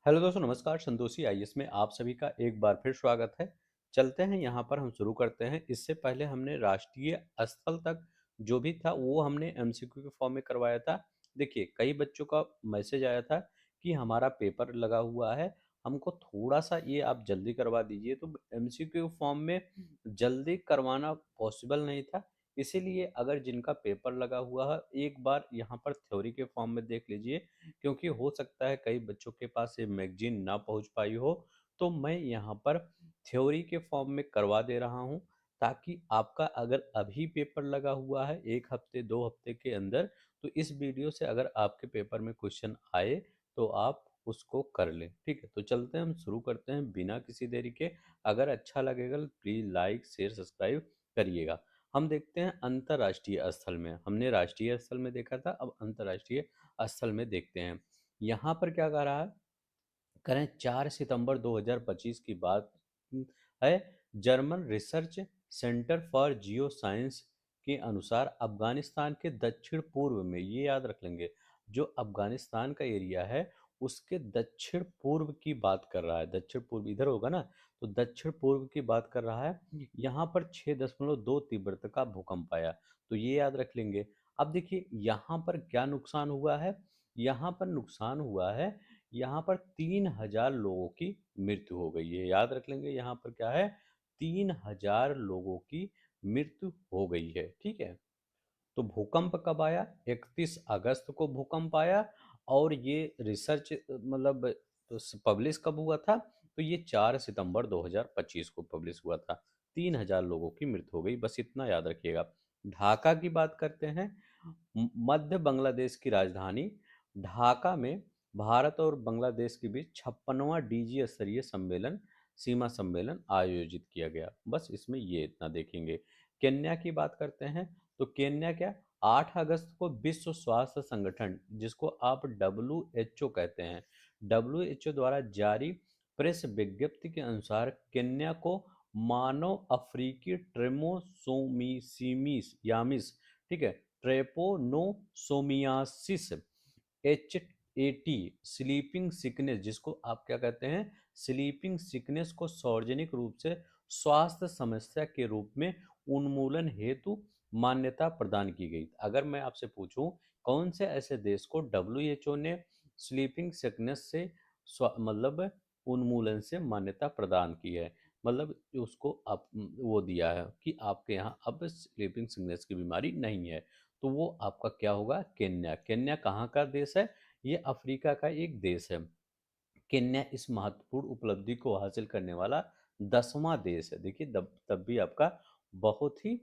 Hello दोस्तों, नमस्कार। Santoshi IAS में आप सभी का एक बार फिर स्वागत है। चलते हैं, यहाँ पर हम शुरू करते हैं। इससे पहले हमने राष्ट्रीय स्थल तक जो भी था वो हमने एमसीक्यू के फॉर्म में करवाया था। देखिए, कई बच्चों का मैसेज आया था कि हमारा पेपर लगा हुआ है, हमको थोड़ा सा ये आप जल्दी करवा दीजिए। तो एमसीक्यू फॉर्म में जल्दी करवाना पॉसिबल नहीं था, इसीलिए अगर जिनका पेपर लगा हुआ है एक बार यहाँ पर थ्योरी के फॉर्म में देख लीजिए, क्योंकि हो सकता है कई बच्चों के पास ये मैगजीन ना पहुंच पाई हो। तो मैं यहाँ पर थ्योरी के फॉर्म में करवा दे रहा हूँ, ताकि आपका अगर अभी पेपर लगा हुआ है 1 हफ्ते 2 हफ्ते के अंदर, तो इस वीडियो से अगर आपके पेपर में क्वेश्चन आए तो आप उसको कर लें। ठीक है, तो चलते हैं, हम शुरू करते हैं बिना किसी देरी के। अगर अच्छा लगेगा प्लीज़ लाइक शेयर सब्सक्राइब करिएगा। हम देखते हैं अंतर्राष्ट्रीय स्थल में, हमने राष्ट्रीय स्थल में देखा था, अब अंतर्राष्ट्रीय स्थल में देखते हैं। यहाँ पर क्या कह रहा है, करें 4 सितंबर 2025 की बात है। German research centre for geo science के अनुसार अफगानिस्तान के दक्षिण पूर्व में, ये याद रख लेंगे, जो अफगानिस्तान का एरिया है उसके दक्षिण पूर्व की बात कर रहा है। दक्षिण पूर्व इधर होगा ना, तो दक्षिण पूर्व की बात कर रहा है। यहाँ पर 6.2 तीव्रता का भूकंप आया, तो ये याद रख लेंगे। अब देखिए यहाँ पर क्या नुकसान हुआ है। यहाँ पर नुकसान हुआ है, यहाँ पर 3,000 लोगों की मृत्यु हो गई है। याद रख लेंगे, यहाँ पर क्या है, 3,000 लोगों की मृत्यु हो गई है। ठीक है, तो भूकंप कब आया? 31 अगस्त को भूकंप आया। और ये रिसर्च मतलब पब्लिश कब हुआ था? तो ये 4 सितंबर 2025 को पब्लिश हुआ था। 3,000 लोगों की मृत्यु हो गई, बस इतना याद रखिएगा। ढाका की बात करते हैं। मध्य बांग्लादेश की राजधानी ढाका में भारत और बांग्लादेश के बीच 56वां डीजी स्तरीय सम्मेलन, सीमा सम्मेलन आयोजित किया गया। बस इसमें ये इतना देखेंगे। केन्या की बात करते हैं, तो केन्या क्या, 8 अगस्त को विश्व स्वास्थ्य संगठन, जिसको आप WHO कहते हैं, WHO द्वारा जारी प्रेस विज्ञप्ति के अनुसार केन्या को मानव अफ्रीकी ट्रेमोसोमिसिमिस यामिस, ठीक है, ट्रेपोनोसोमियासिस, HAT, स्लीपिंग सिकनेस, जिसको आप क्या कहते हैं, स्लीपिंग सिकनेस को सार्वजनिक रूप से स्वास्थ्य समस्या के रूप में उन्मूलन हेतु मान्यता प्रदान की गई। अगर मैं आपसे पूछूं कौन से ऐसे देश को WHO ने स्लीपिंग सिकनेस से मतलब उन्मूलन से मान्यता प्रदान की है, मतलब उसको आप वो दिया है कि आपके यहाँ अब स्लीपिंग सिकनेस की बीमारी नहीं है, तो वो आपका क्या होगा, केन्या। केन्या कहाँ का देश है? ये अफ्रीका का एक देश है। केन्या इस महत्वपूर्ण उपलब्धि को हासिल करने वाला 10वां देश है। देखिए तब भी आपका बहुत ही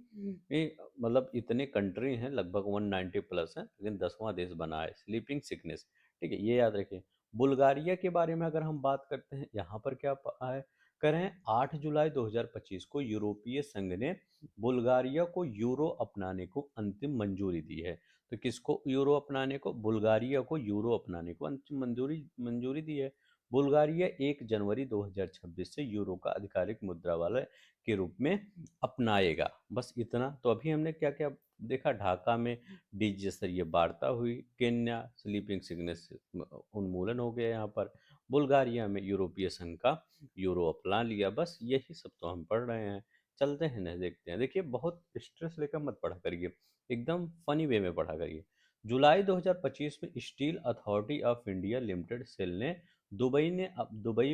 मतलब इतने कंट्री हैं, लगभग 190 प्लस हैं, लेकिन 10वां देश बना है स्लीपिंग सिकनेस। ठीक है, ये याद रखें। बुल्गारिया के बारे में अगर हम बात करते हैं, यहाँ पर क्या है, करें 8 जुलाई 2025 को यूरोपीय संघ ने बुल्गारिया को यूरो अपनाने को अंतिम मंजूरी दी है। तो किसको यूरो अपनाने को? बुल्गारिया को यूरो अपनाने को अंतिम मंजूरी मंजूरी दी है। बुल्गारिया 1 जनवरी 2026 से यूरो का आधिकारिक मुद्रा वाले के रूप में अपनाएगा। बस इतना। तो अभी हमने क्या क्या देखा, ढाका में डीजी स्तरीय वार्ता हुई, केन्या स्लीपिंग सिकनेस उन्मूलन हो गया, यहाँ पर बुल्गारिया में यूरोपीय संघ का यूरो अपना लिया। बस यही सब तो हम पढ़ रहे हैं। चलते हैं ना, देखते हैं। देखिए, बहुत स्ट्रेस लेकर मत पढ़ा करिए, एकदम फनी वे में पढ़ा करिए। जुलाई 2025 में Steel Authority of India Limited SAIL ने दुबई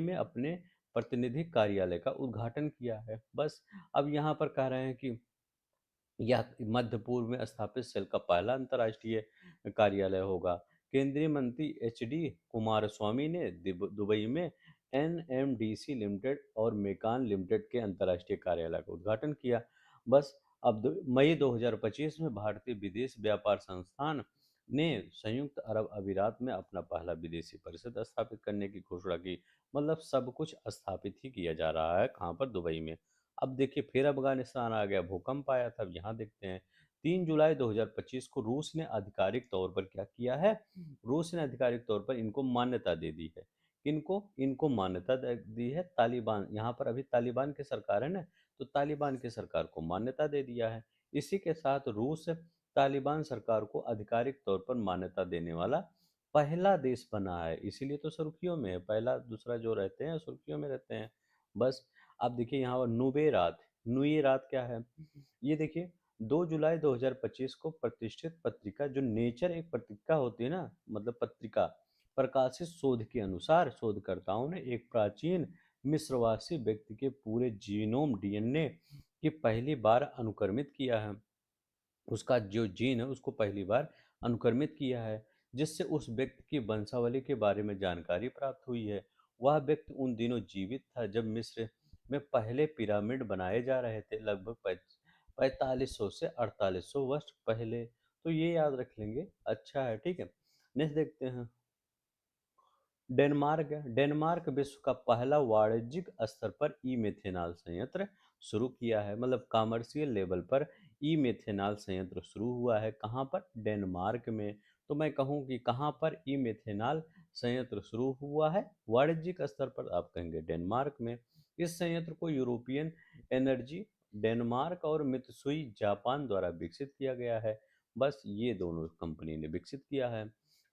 में अपने प्रतिनिधि कार्यालय का उद्घाटन किया है। बस अब यहाँ पर कह रहे हैं कि यह मध्य पूर्व में स्थापित सेल का पहला अंतर्राष्ट्रीय कार्यालय होगा। केंद्रीय मंत्री HD कुमारस्वामी ने दुबई में NMDC लिमिटेड और मेकान लिमिटेड के अंतर्राष्ट्रीय कार्यालय का उद्घाटन किया। बस अब मई 2025 में भारतीय विदेश व्यापार संस्थान ने संयुक्त अरब अमीरात में अपना पहला विदेशी परिषद स्थापित करने की घोषणा की। मतलब सब कुछ स्थापित ही किया जा रहा है, कहाँ पर, दुबई में। अब देखिए, फिर अफगानिस्तान आ गया, भूकंप आया था। अब यहाँ देखते हैं, 3 जुलाई 2025 को रूस ने आधिकारिक तौर पर क्या किया है, रूस ने आधिकारिक तौर पर इनको मान्यता दे दी है। किनको? इनको मान्यता दी है तालिबान, यहाँ पर अभी तालिबान की सरकार है ना, तो तालिबान की सरकार को मान्यता दे दिया है। इसी के साथ रूस तालिबान सरकार को आधिकारिक तौर पर मान्यता देने वाला पहला देश बना है, इसीलिए तो सुर्खियों में है। पहला दूसरा जो रहते हैं सुर्खियों में रहते हैं। बस आप देखिए यहाँ पर नुबेरात, नुयेरात क्या है, ये देखिए 2 जुलाई 2025 को प्रतिष्ठित पत्रिका जो नेचर एक पत्रिका होती है ना, मतलब पत्रिका, प्रकाशित शोध के अनुसार शोधकर्ताओं ने एक प्राचीन मिस्रवासी व्यक्ति के पूरे जीनोम डीएनए की पहली बार अनुक्रमित किया है। उसका जो जीन है उसको पहली बार अनुक्रमित किया है, जिससे उस व्यक्ति की वंशावली के बारे में जानकारी प्राप्त हुई है। वह व्यक्ति उन दिनों जीवित था जब मिस्र में पहले पिरामिड बनाए जा रहे थे, लगभग 4500 से 4800 वर्ष पहले। तो ये याद रख लेंगे, अच्छा है, ठीक है। नेक्स्ट देखते हैं। डेनमार्क है। डेनमार्क विश्व का पहला वाणिज्यिक स्तर पर ई मेथेनॉल संयंत्र शुरू किया है, मतलब कमर्शियल लेवल पर ई मेथेनॉल संयंत्र शुरू हुआ है। कहाँ पर? डेनमार्क में। तो मैं कहूँ कि कहाँ पर ई मेथेनॉल संयंत्र शुरू हुआ है? वाणिज्यिक स्तर पर आप कहेंगे डेनमार्क में। इस संयंत्र को यूरोपियन एनर्जी डेनमार्क और मित्सुई जापान द्वारा विकसित किया गया है। बस ये दोनों कंपनी ने विकसित किया है।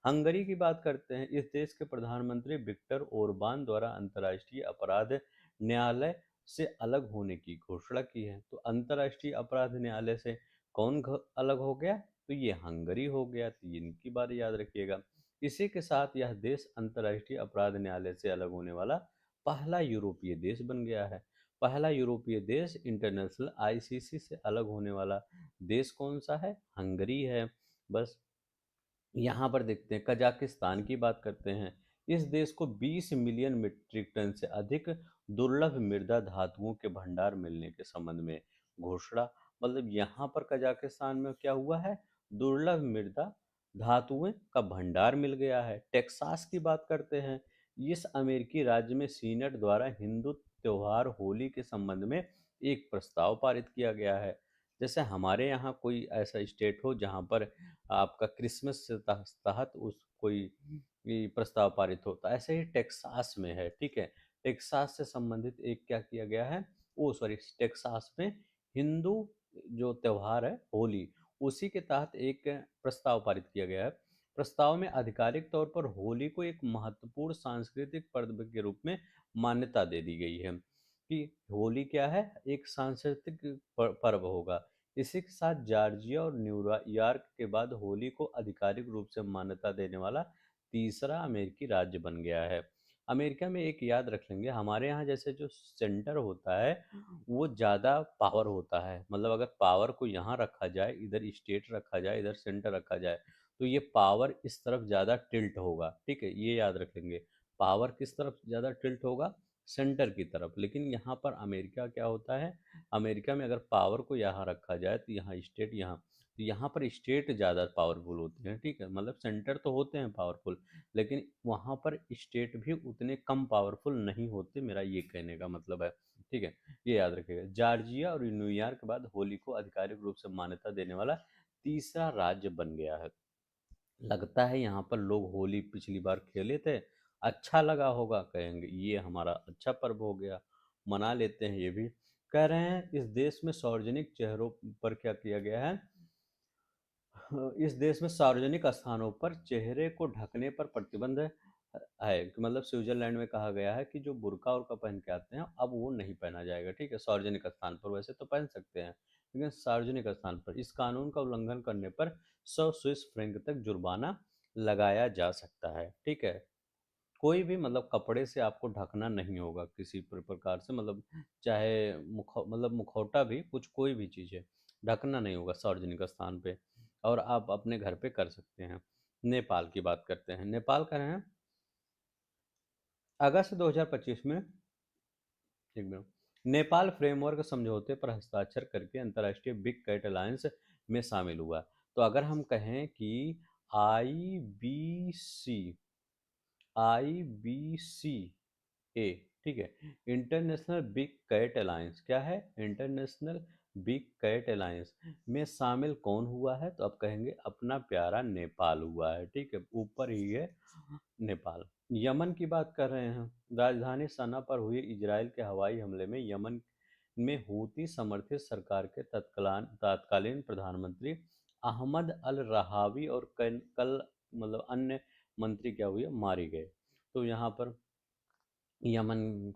हंगरी की बात करते हैं। इस देश के प्रधानमंत्री विक्टर ओरबान द्वारा अंतर्राष्ट्रीय अपराध न्यायालय से अलग होने की घोषणा की है। तो अंतर्राष्ट्रीय अपराध न्यायालय से कौन अलग हो गया? तो ये हंगरी हो गया। तो इनकी बात याद रखिएगा। इसी के साथ यह देश अंतर्राष्ट्रीय अपराध न्यायालय से अलग होने वाला पहला यूरोपीय देश बन गया है। पहला यूरोपीय देश इंटरनेशनल आईसीसी से अलग होने वाला देश कौन सा है? हंगरी है। बस यहाँ पर देखते हैं, कजाकिस्तान की बात करते हैं। इस देश को 20 मिलियन मीट्रिक टन से अधिक दुर्लभ मृदा धातुओं के भंडार मिलने के संबंध में घोषणा, मतलब यहाँ पर कजाकिस्तान में क्या हुआ है? दुर्लभ मृदा धातुएं का भंडार मिल गया है। टेक्सास की बात करते हैं। इस अमेरिकी राज्य में सीनेट द्वारा हिंदू त्योहार होली के संबंध में एक प्रस्ताव पारित किया गया है। जैसे हमारे यहाँ कोई ऐसा स्टेट हो जहाँ पर आपका क्रिसमस से तहत उस कोई प्रस्ताव पारित होता है, ऐसे ही टेक्सास में है, ठीक है। टेक्सास से संबंधित एक क्या किया गया है, ओ सॉरी, टेक्सास में हिंदू जो त्योहार है होली, उसी के तहत एक प्रस्ताव पारित किया गया है। प्रस्ताव में आधिकारिक तौर पर होली को एक महत्वपूर्ण सांस्कृतिक पर्व के रूप में मान्यता दे दी गई है कि होली क्या है, एक सांस्कृतिक पर्व होगा। इसी के साथ जॉर्जिया और न्यूयॉर्क के बाद होली को आधिकारिक रूप से मान्यता देने वाला तीसरा अमेरिकी राज्य बन गया है। अमेरिका में एक याद रख लेंगे, हमारे यहाँ जैसे जो सेंटर होता है वो ज़्यादा पावर होता है, मतलब अगर पावर को यहाँ रखा जाए, इधर स्टेट रखा जाए, इधर सेंटर रखा जाए, तो ये पावर इस तरफ ज़्यादा टिल्ट होगा, ठीक है, ये याद रख लेंगे। पावर किस तरफ ज़्यादा टिल्ट होगा? सेंटर की तरफ। लेकिन यहाँ पर अमेरिका क्या होता है, अमेरिका में अगर पावर को यहाँ रखा जाए तो यहाँ स्टेट, यहाँ तो यहाँ पर स्टेट ज़्यादा पावरफुल होते हैं, ठीक है, मतलब सेंटर तो होते हैं पावरफुल, लेकिन वहाँ पर स्टेट भी उतने कम पावरफुल नहीं होते, मेरा ये कहने का मतलब है, ठीक है। ये याद रखिएगा। जॉर्जिया और न्यूयॉर्क के बाद होली को आधिकारिक रूप से मान्यता देने वाला तीसरा राज्य बन गया है। लगता है यहाँ पर लोग होली पिछली बार खेले थे, अच्छा लगा होगा, कहेंगे ये हमारा अच्छा पर्व हो गया, मना लेते हैं ये भी। कह रहे हैं इस देश में सार्वजनिक चेहरों पर क्या किया गया है, इस देश में सार्वजनिक स्थानों पर चेहरे को ढकने पर प्रतिबंध है कि मतलब स्विट्जरलैंड में कहा गया है कि जो बुर्का उर्का पहन के आते हैं अब वो नहीं पहना जाएगा, ठीक है, सार्वजनिक स्थान पर। वैसे तो पहन सकते हैं लेकिन सार्वजनिक स्थान पर इस कानून का उल्लंघन करने पर 100 स्विस फ्रैंक तक जुर्माना लगाया जा सकता है, ठीक है। कोई भी मतलब कपड़े से आपको ढकना नहीं होगा किसी प्रकार से, मतलब चाहे मतलब मुखौटा भी, कुछ कोई भी चीज़ है, ढकना नहीं होगा सार्वजनिक स्थान पे। और आप अपने घर पे कर सकते हैं। नेपाल की बात करते हैं। नेपाल कर रहे हैं अगस्त 2025 में, एक मिनट, नेपाल फ्रेमवर्क समझौते पर हस्ताक्षर करके अंतर्राष्ट्रीय बिग कैट अलायंस में शामिल हुआ। तो अगर हम कहें कि IBC, IBC ए, ठीक है, इंटरनेशनल बिग कैट अलायंस, क्या है, इंटरनेशनल बिग कैट अलायंस में शामिल कौन हुआ है? तो आप कहेंगे अपना प्यारा नेपाल हुआ है, ठीक है, ऊपर ही है नेपाल। यमन की बात कर रहे हैं। राजधानी सना पर हुए इजराइल के हवाई हमले में यमन में हूती समर्थित सरकार के तत्कालीन प्रधानमंत्री अहमद अल रहावी और कल मतलब अन्य मंत्री क्या हुए, मारे गए। तो यहाँ पर यमन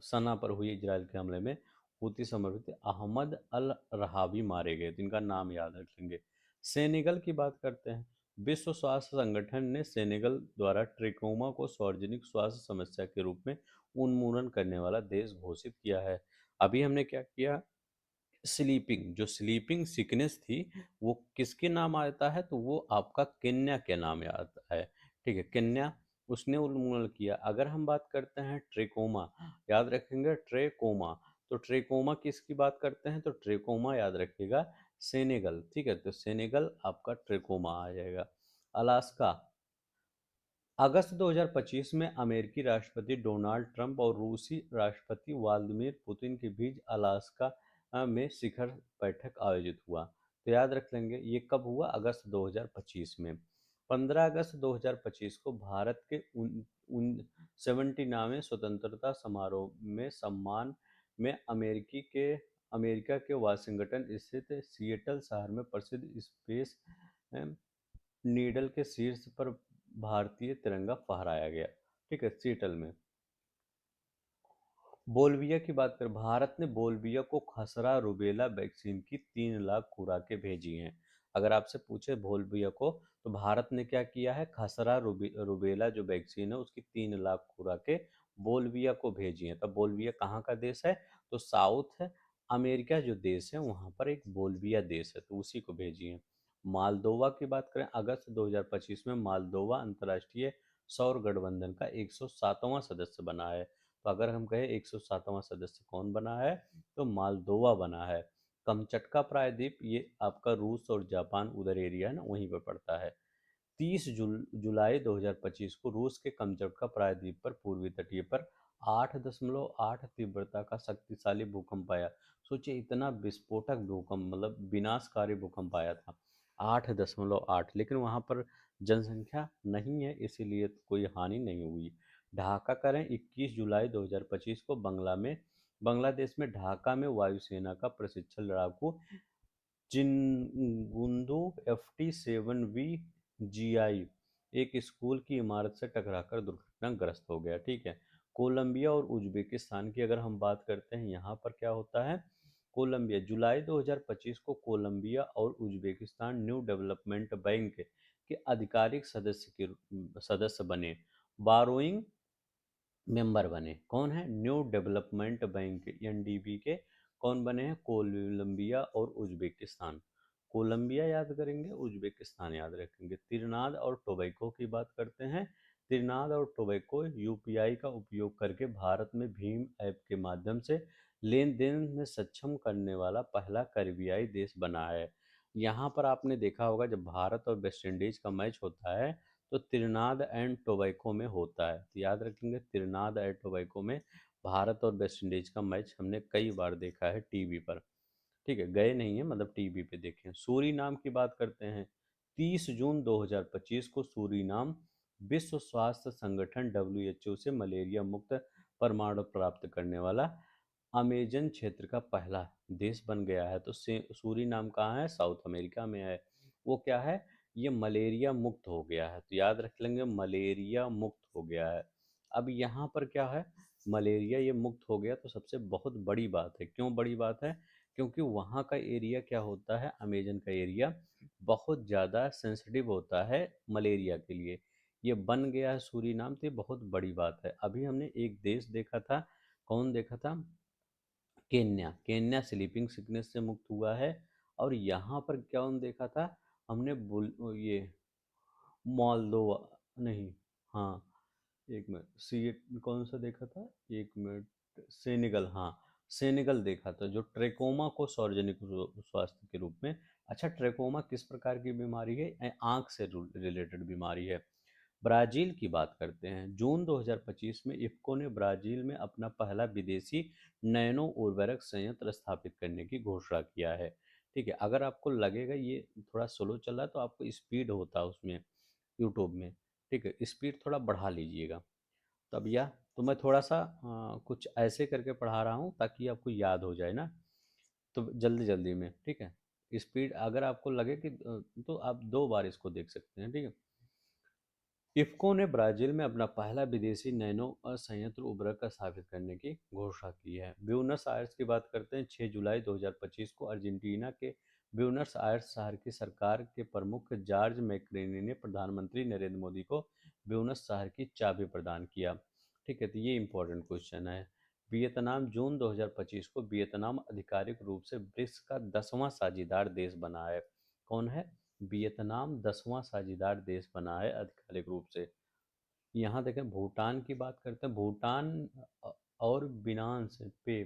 सना पर हुई इजराइल के हमले में हूती समर्थित अहमद अल रहावी मारे गए। तो इनका नाम याद रख लेंगे। सेनेगल की बात करते हैं। विश्व स्वास्थ्य संगठन ने सेनेगल द्वारा ट्रिकोमा को सार्वजनिक स्वास्थ्य समस्या के रूप में उन्मूलन करने वाला देश घोषित किया है। अभी हमने क्या किया, स्लीपिंग, जो स्लीपिंग सिकनेस थी वो किसके नाम आता है, तो वो आपका केन्या के नाम आता है। ठीक है, केन्या उसने उन्मूलन किया। अगर हम बात करते हैं ट्रेकोमा, याद रखेंगे ट्रेकोमा, तो ट्रेकोमा किसकी बात करते हैं, तो ट्रेकोमा याद रखिएगा सेनेगल। ठीक है, तो सेनेगल आपका ट्रेकोमा आ जाएगा। अलास्का, अगस्त 2025 में अमेरिकी राष्ट्रपति डोनाल्ड ट्रंप और रूसी राष्ट्रपति व्लादिमीर पुतिन के बीच अलास्का में शिखर बैठक आयोजित हुआ। तो याद रख लेंगे ये कब हुआ, अगस्त 2025 में। 15 अगस्त 2025 को भारत के 79वें स्वतंत्रता समारोह में सम्मान में अमेरिका के वाशिंगटन स्थित सिएटल शहर में प्रसिद्ध स्पेस नीडल के शीर्ष पर भारतीय तिरंगा फहराया गया। ठीक है, सीटल में। बोल्विया की बात करें, भारत ने बोल्विया को खसरा रुबेला वैक्सीन की 3 लाख खुराकें भेजी हैं। अगर आपसे पूछे बोल्विया को, तो भारत ने क्या किया है, खसरा रुबेला जो वैक्सीन है उसकी 3 लाख खुराकें बोल्विया को भेजी हैं। तब बोल्विया कहाँ का देश है, तो साउथ अमेरिका जो देश है वहाँ पर एक बोल्विया देश है, तो उसी को भेजी है। मालदोवा की बात करें, अगस्त 2025 में मालदोवा अंतर्राष्ट्रीय सौर गठबंधन का 107वां सदस्य बना है। तो अगर हम कहें 107वां सदस्य कौन बना है, तो मालदोवा बना है। कमचटका प्रायद्वीप ये आपका रूस और जापान उधर एरिया है ना, वहीं पर पड़ता है। 30 जुलाई 2025 को रूस के कमचटका प्रायद्वीप पर पूर्वी तटीय पर 8.8 तीव्रता का शक्तिशाली भूकंप आया। सोचिए, इतना विस्फोटक भूकंप, मतलब विनाशकारी भूकंप आया था। 8.8, लेकिन वहां पर जनसंख्या नहीं है, इसीलिए कोई हानि नहीं हुई। ढाका करें, 21 जुलाई 2025 को बांग्लादेश में ढाका में वायुसेना का प्रशिक्षण लड़ाकू चिनगुंदू FT-7V GI एक स्कूल की इमारत से टकराकर दुर्घटनाग्रस्त हो गया। ठीक है, कोलंबिया और उज्बेकिस्तान की अगर हम बात करते हैं, यहाँ पर क्या होता है, कोलंबिया जुलाई 2025 को कोलंबिया और उज्बेकिस्तान न्यू डेवलपमेंट बैंक के आधिकारिक सदस्य बने। बारोइंग मेंबर बने। कौन है, न्यू डेवलपमेंट बैंक NDB के कौन बने हैं, कोलंबिया और उज्बेकिस्तान। कोलंबिया याद करेंगे, उज्बेकिस्तान याद रखेंगे। त्रिनाद और टोबैको की बात करते हैं। त्रिनाद और टोबैको UPI का उपयोग करके भारत में भीम ऐप के माध्यम से लेन देन में सक्षम करने वाला पहला कैरिबियाई देश बना है। यहाँ पर आपने देखा होगा जब भारत और वेस्ट इंडीज का मैच होता है तो त्रिनाद एंड टोबैको में होता है। तो याद रखेंगे, त्रिनाद एंड टोबैको में भारत और वेस्ट इंडीज का मैच हमने कई बार देखा है टीवी पर। ठीक है, गए नहीं है, मतलब टीवी पे देखे हैं। सूरीनाम की बात करते हैं। 30 जून 2025 को सूरीनाम विश्व स्वास्थ्य संगठन WHO से मलेरिया मुक्त परमाणु प्राप्त करने वाला अमेजन क्षेत्र का पहला देश बन गया है। तो सूरीनाम कहाँ है, साउथ अमेरिका में है। वो क्या है, ये मलेरिया मुक्त हो गया है। तो याद रख लेंगे, मलेरिया मुक्त हो गया है। अब यहाँ पर क्या है, मलेरिया ये मुक्त हो गया तो सबसे बहुत बड़ी बात है। क्यों बड़ी बात है, क्योंकि वहाँ का एरिया क्या होता है, अमेजन का एरिया बहुत ज़्यादा सेंसिटिव होता है मलेरिया के लिए। ये बन गया है सूरीनाम, तो ये बहुत बड़ी बात है। अभी हमने एक देश देखा था, कौन देखा था, केन्या। केन्या स्लीपिंग सिकनेस से मुक्त हुआ है। और यहाँ पर कौन देखा था, हमने ये मोल्दोवा, नहीं, हाँ, एक मिनट, सी कौन सा देखा था, एक मिनट, सेनेगल, हाँ, सेनेगल देखा था, जो ट्रेकोमा को सार्वजनिक स्वास्थ्य के रूप में। अच्छा, ट्रेकोमा किस प्रकार की बीमारी है, आंख से रिलेटेड बीमारी है। ब्राजील की बात करते हैं। जून 2025 में इफ्को ने ब्राजील में अपना पहला विदेशी नैनो उर्वरक संयंत्र स्थापित करने की घोषणा किया है। ठीक है, अगर आपको लगेगा ये थोड़ा स्लो चल रहा है तो आपको स्पीड होता है उसमें यूट्यूब में। ठीक है, स्पीड थोड़ा बढ़ा लीजिएगा। तब यह तो मैं थोड़ा सा कुछ ऐसे करके पढ़ा रहा हूँ ताकि आपको याद हो जाए ना, तो जल्दी जल्दी में। ठीक है, स्पीड अगर आपको लगे कि तो आप 2 बार इसको देख सकते हैं। ठीक है, इफ्को ने ब्राजील में अपना पहला विदेशी नैनो संयंत्र उभरकर का स्थापित करने की घोषणा की है। ब्यूनस आयर्स की बात करते हैं। 6 जुलाई 2025 को अर्जेंटीना के ब्यूनस आयर्स शहर की सरकार के प्रमुख जॉर्ज मैक्रोनी ने प्रधानमंत्री नरेंद्र मोदी को ब्यूनस शहर की चाबी प्रदान किया। ठीक है, तो ये इंपॉर्टेंट क्वेश्चन है। वियतनाम जून 2025 को वियतनाम आधिकारिक रूप से ब्रिक्स का 10वां साझेदार देश बना है। कौन है? वियतनाम 10वां साझेदार देश बना है आधिकारिक रूप से। यहाँ देखें, भूटान की बात करते हैं। भूटान अ, और बिनांस पे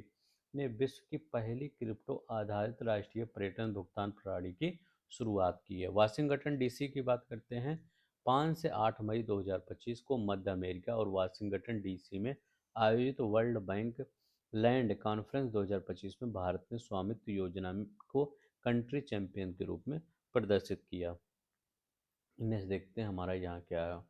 ने विश्व की पहली क्रिप्टो आधारित राष्ट्रीय पर्यटन भुगतान प्रणाली की शुरुआत की है। वाशिंगटन डीसी की बात करते हैं। 5 से 8 मई 2025 को मध्य अमेरिका और वाशिंगटन डीसी में आयोजित वर्ल्ड बैंक लैंड कॉन्फ्रेंस 2025 में भारत ने स्वामित्व योजना को कंट्री चैंपियन के रूप में प्रदर्शित किया। इन्हें से देखते हैं हमारा यहाँ क्या है।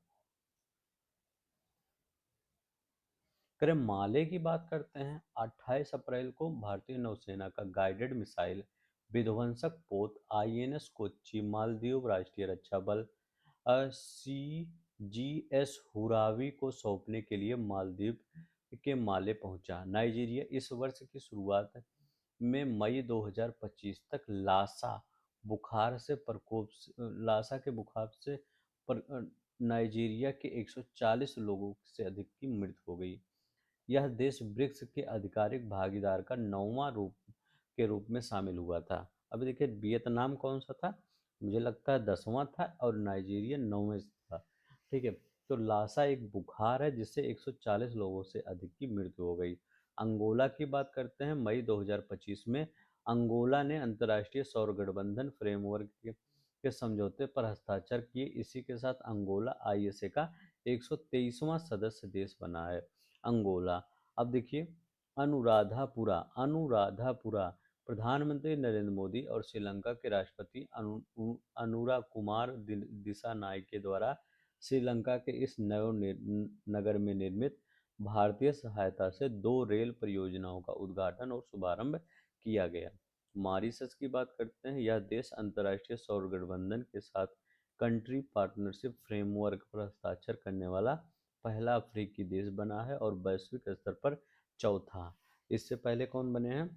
करें माले की बात करते हैं। 28 अप्रैल को भारतीय नौसेना का गाइडेड मिसाइल विध्वंसक पोत आईएनएस कोच्चि मालदीव राष्ट्रीय रक्षा बल सीजीएस हुरावी को सौंपने के लिए मालदीव के माले पहुंचा। नाइजीरिया इस वर्ष की शुरुआत में मई 2025 तक लासा के बुखार से नाइजीरिया के 140 लोगों से अधिक की मृत्यु हो गई। यह देश ब्रिक्स के आधिकारिक भागीदार का 9वां रूप के रूप में शामिल हुआ था। अभी देखिए, वियतनाम कौन सा था? मुझे लगता है 10वां था और नाइजीरिया 9वें था। ठीक है, तो लासा एक बुखार है जिससे 140 लोगों से अधिक की मृत्यु हो गई। अंगोला की बात करते हैं। मई 2025 में अंगोला ने अंतर्राष्ट्रीय सौर गठबंधन फ्रेमवर्क के समझौते पर हस्ताक्षर किए। इसी के साथ अंगोला आईएसए का 123वां सदस्य देश बना है। अंगोला। अब देखिए, अनुराधापुरा प्रधानमंत्री नरेंद्र मोदी और श्रीलंका के राष्ट्रपति अनुरा कुमार दिशा नायक के द्वारा श्रीलंका के इस नगर में निर्मित भारतीय सहायता से 2 रेल परियोजनाओं का उद्घाटन और शुभारंभ किया गया। मॉरिशस की बात करते हैं। यह देश अंतर्राष्ट्रीय सौर गठबंधन के साथ कंट्री पार्टनरशिप फ्रेमवर्क पर हस्ताक्षर करने वाला पहला अफ्रीकी देश बना है और वैश्विक स्तर पर चौथा। इससे पहले कौन बने हैं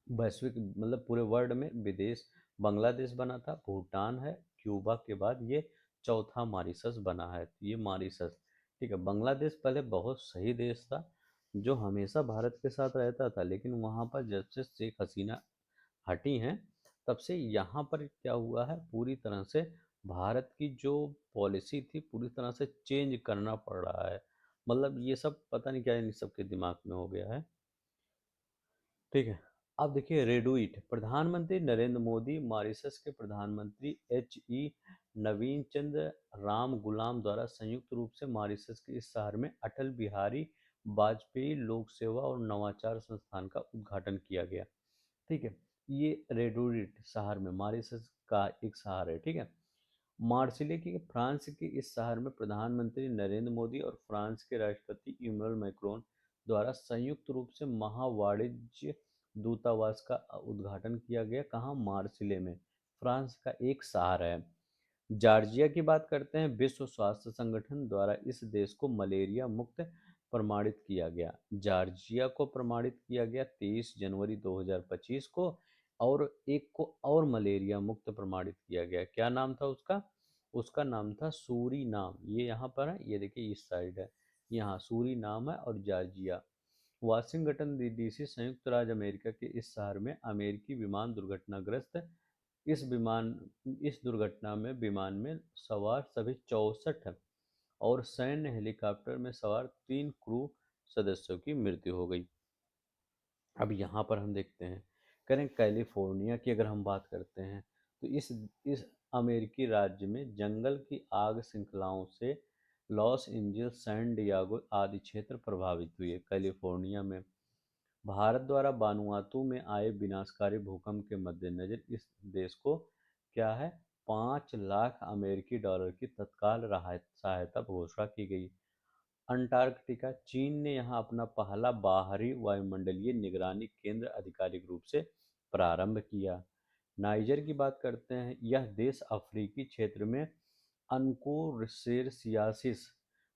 वैश्विक, मतलब पूरे वर्ल्ड में विदेश? बांग्लादेश बना था, भूटान है, क्यूबा के बाद ये चौथा मॉरिशस बना है। तो ये मॉरिशस। ठीक है, बांग्लादेश पहले बहुत सही देश था जो हमेशा भारत के साथ रहता था, लेकिन वहाँ पर जब से शेख हसीना हटी हैं तब से यहाँ पर क्या हुआ है, पूरी तरह से भारत की जो पॉलिसी थी पूरी तरह से चेंज करना पड़ रहा है। मतलब ये सब पता नहीं क्या इन सबके दिमाग में हो गया है। ठीक है, अब देखिए रेडुइट। प्रधानमंत्री नरेंद्र मोदी मॉरिशस के प्रधानमंत्री नवीन चंद्र राम गुलाम द्वारा संयुक्त रूप से मॉरिशस के इस शहर में अटल बिहारी वाजपेयी लोक सेवा और नवाचार संस्थान का उद्घाटन किया गया। ठीक है, ये रेडोरिट शहर में मॉरिशस का एक शहर है। ठीक है, मार्सिले की फ्रांस के इस शहर में प्रधानमंत्री नरेंद्र मोदी और फ्रांस के राष्ट्रपति इमैनुअल मैक्रोन द्वारा संयुक्त रूप से महावाणिज्य दूतावास का उद्घाटन किया गया। कहाँ? मार्सिले में, फ्रांस का एक शहर है। जॉर्जिया की बात करते हैं। विश्व स्वास्थ्य संगठन द्वारा इस देश को मलेरिया मुक्त प्रमाणित किया गया। जॉर्जिया को प्रमाणित किया गया 23 जनवरी 2025 को, और एक को और मलेरिया मुक्त प्रमाणित किया गया। क्या नाम था उसका? उसका नाम था सूरीनाम। ये यहाँ पर है, ये देखिए इस साइड है, यहाँ सूरीनाम है और जॉर्जिया। वाशिंगटन डीसी संयुक्त राज्य अमेरिका के इस शहर में अमेरिकी विमान दुर्घटनाग्रस्त। इस दुर्घटना में विमान में सवार सभी 64 और सैन्य हेलीकॉप्टर में सवार 3 क्रू सदस्यों की मृत्यु हो गई। अब यहाँ पर हम देखते हैं, करें कैलिफोर्निया की अगर हम बात करते हैं, तो इस अमेरिकी राज्य में जंगल की आग श्रृंखलाओं से लॉस एंजल्स, सैन डियागो आदि क्षेत्र प्रभावित हुए। कैलिफोर्निया में भारत द्वारा वानुआतू में आए विनाशकारी भूकंप के मद्देनजर इस देश को क्या है, 5 लाख अमेरिकी डॉलर की तत्काल राहत सहायता घोषणा की गई। अंटार्कटिका। चीन ने यहाँ अपना पहला बाहरी वायुमंडलीय निगरानी केंद्र आधिकारिक रूप से प्रारंभ किया। नाइजर की बात करते हैं। यह देश अफ्रीकी क्षेत्र में ऑन्कोसिरसियासिस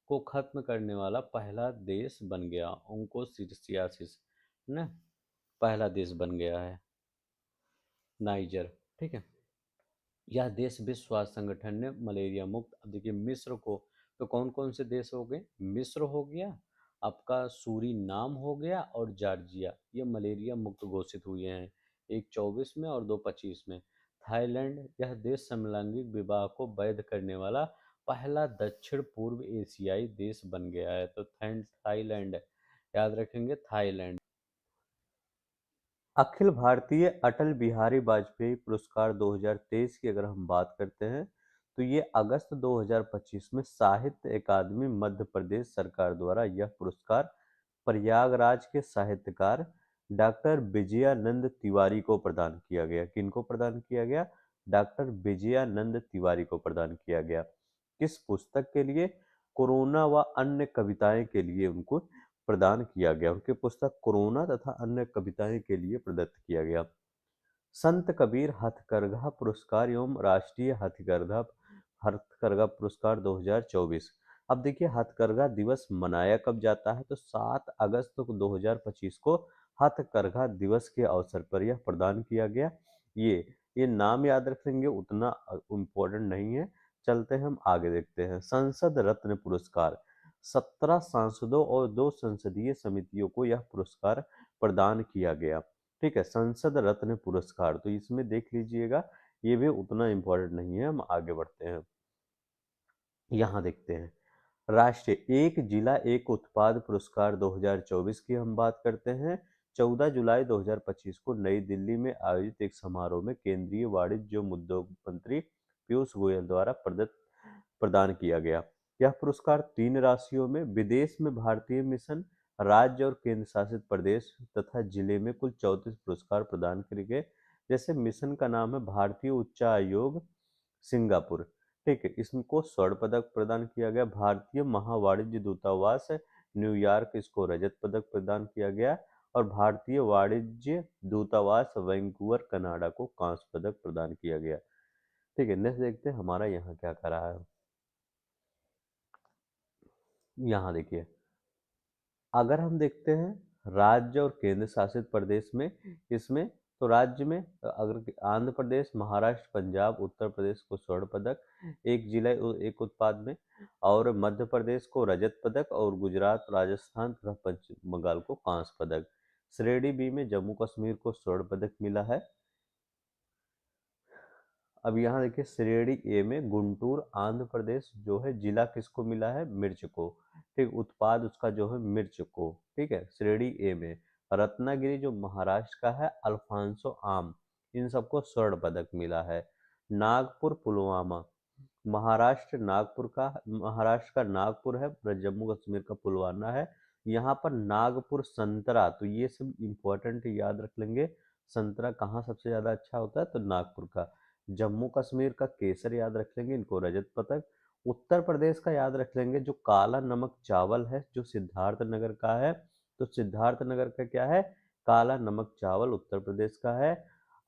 को खत्म करने वाला पहला देश बन गया। ऑन्कोसिरसियासिस ना पहला देश बन गया है नाइजर। ठीक है, यह देश विश्व स्वास्थ्य संगठन ने मलेरिया मुक्त। अब देखिए मिस्र को, तो कौन कौन से देश हो गए, मिस्र हो गया, आपका सूरीनाम हो गया और जॉर्जिया, ये मलेरिया मुक्त घोषित हुए हैं, एक 24 में और दो 25 में। थाईलैंड, यह देश समलैंगिक विवाह को वैध करने वाला पहला दक्षिण पूर्व एशियाई देश बन गया है। तो थाईलैंड, याद रखेंगे थाईलैंड। अखिल भारतीय अटल बिहारी वाजपेयी पुरस्कार 2023 की अगर हम बात करते हैं, तो ये अगस्त 2025 में साहित्य अकादमी मध्य प्रदेश सरकार द्वारा यह पुरस्कार प्रयागराज के साहित्यकार डॉक्टर विजयानंद तिवारी को प्रदान किया गया। किनको प्रदान किया गया? डॉक्टर विजयानंद तिवारी को प्रदान किया गया। किस पुस्तक के लिए? कोरोना व अन्य कविताएं के लिए उनको प्रदान किया गया। उनकी पुस्तक कोरोना तथा अन्य कविताएं के लिए प्रदत्त किया गया। संत कबीर हथकरघा पुरस्कार एवं राष्ट्रीय हथकरघा हथकरघा पुरस्कार 2024। अब देखिए हथकरघा दिवस मनाया कब जाता है, तो 7 अगस्त 2025 को हथकरघा दिवस के अवसर पर यह प्रदान किया गया। ये नाम याद रखेंगे, उतना इम्पोर्टेंट नहीं है। चलते हैं हम आगे, देखते हैं संसद रत्न पुरस्कार। 17 सांसदों और 2 संसदीय समितियों को यह पुरस्कार प्रदान किया गया। ठीक है, संसद रत्न पुरस्कार, तो इसमें देख लीजिएगा, ये भी उतना इम्पोर्टेंट नहीं है। हम आगे बढ़ते हैं, यहाँ देखते हैं राष्ट्रीय एक जिला एक उत्पाद पुरस्कार 2024 की हम बात करते हैं। 14 जुलाई 2025 को नई दिल्ली में आयोजित एक समारोह में केंद्रीय वाणिज्य एवं उद्योग मंत्री पीयूष गोयल द्वारा प्रदान किया गया। यह पुरस्कार 3 राशियों में विदेश में भारतीय मिशन, राज्य और केंद्र शासित प्रदेश तथा जिले में कुल 34 पुरस्कार प्रदान किए गए। जैसे मिशन का नाम है भारतीय उच्चायोग सिंगापुर। ठीक है, इसको स्वर्ण पदक प्रदान किया गया। भारतीय महावाणिज्य दूतावास न्यूयॉर्क, इसको रजत पदक प्रदान किया गया। और भारतीय वाणिज्य दूतावास वैंकूवर कनाडा को कांस्य पदक प्रदान किया गया। ठीक है, नेक्स्ट देखते हैं हमारा यहाँ क्या कर रहा है। यहाँ देखिए, अगर हम देखते हैं राज्य और केंद्र शासित प्रदेश में, इसमें तो राज्य में अगर आंध्र प्रदेश, महाराष्ट्र, पंजाब, उत्तर प्रदेश को स्वर्ण पदक, एक जिला एक उत्पाद में, और मध्य प्रदेश को रजत पदक, और गुजरात, राजस्थान तथा पश्चिम बंगाल को कांस्य पदक। श्रेणी बी में जम्मू कश्मीर को स्वर्ण पदक मिला है। अब यहाँ देखिए श्रेणी ए में गुंटूर आंध्र प्रदेश जो है, जिला किसको मिला है? मिर्च को। ठीक, उत्पाद उसका जो है मिर्च को। ठीक है, श्रेणी ए में। रत्नागिरी जो महाराष्ट्र का है, अल्फांसो आम, इन सबको स्वर्ण पदक मिला है। नागपुर पुलवामा, महाराष्ट्र का नागपुर है, जम्मू कश्मीर का पुलवामा है। यहाँ पर नागपुर संतरा, तो ये सब इंपॉर्टेंट याद रख लेंगे। संतरा कहाँ सबसे ज्यादा अच्छा होता है? तो नागपुर का। जम्मू कश्मीर का केसर याद रख लेंगे, इनको रजत पदक। उत्तर प्रदेश का याद रख लेंगे, जो काला नमक चावल है जो सिद्धार्थ नगर का है, तो सिद्धार्थ नगर का क्या है? काला नमक चावल उत्तर प्रदेश का है।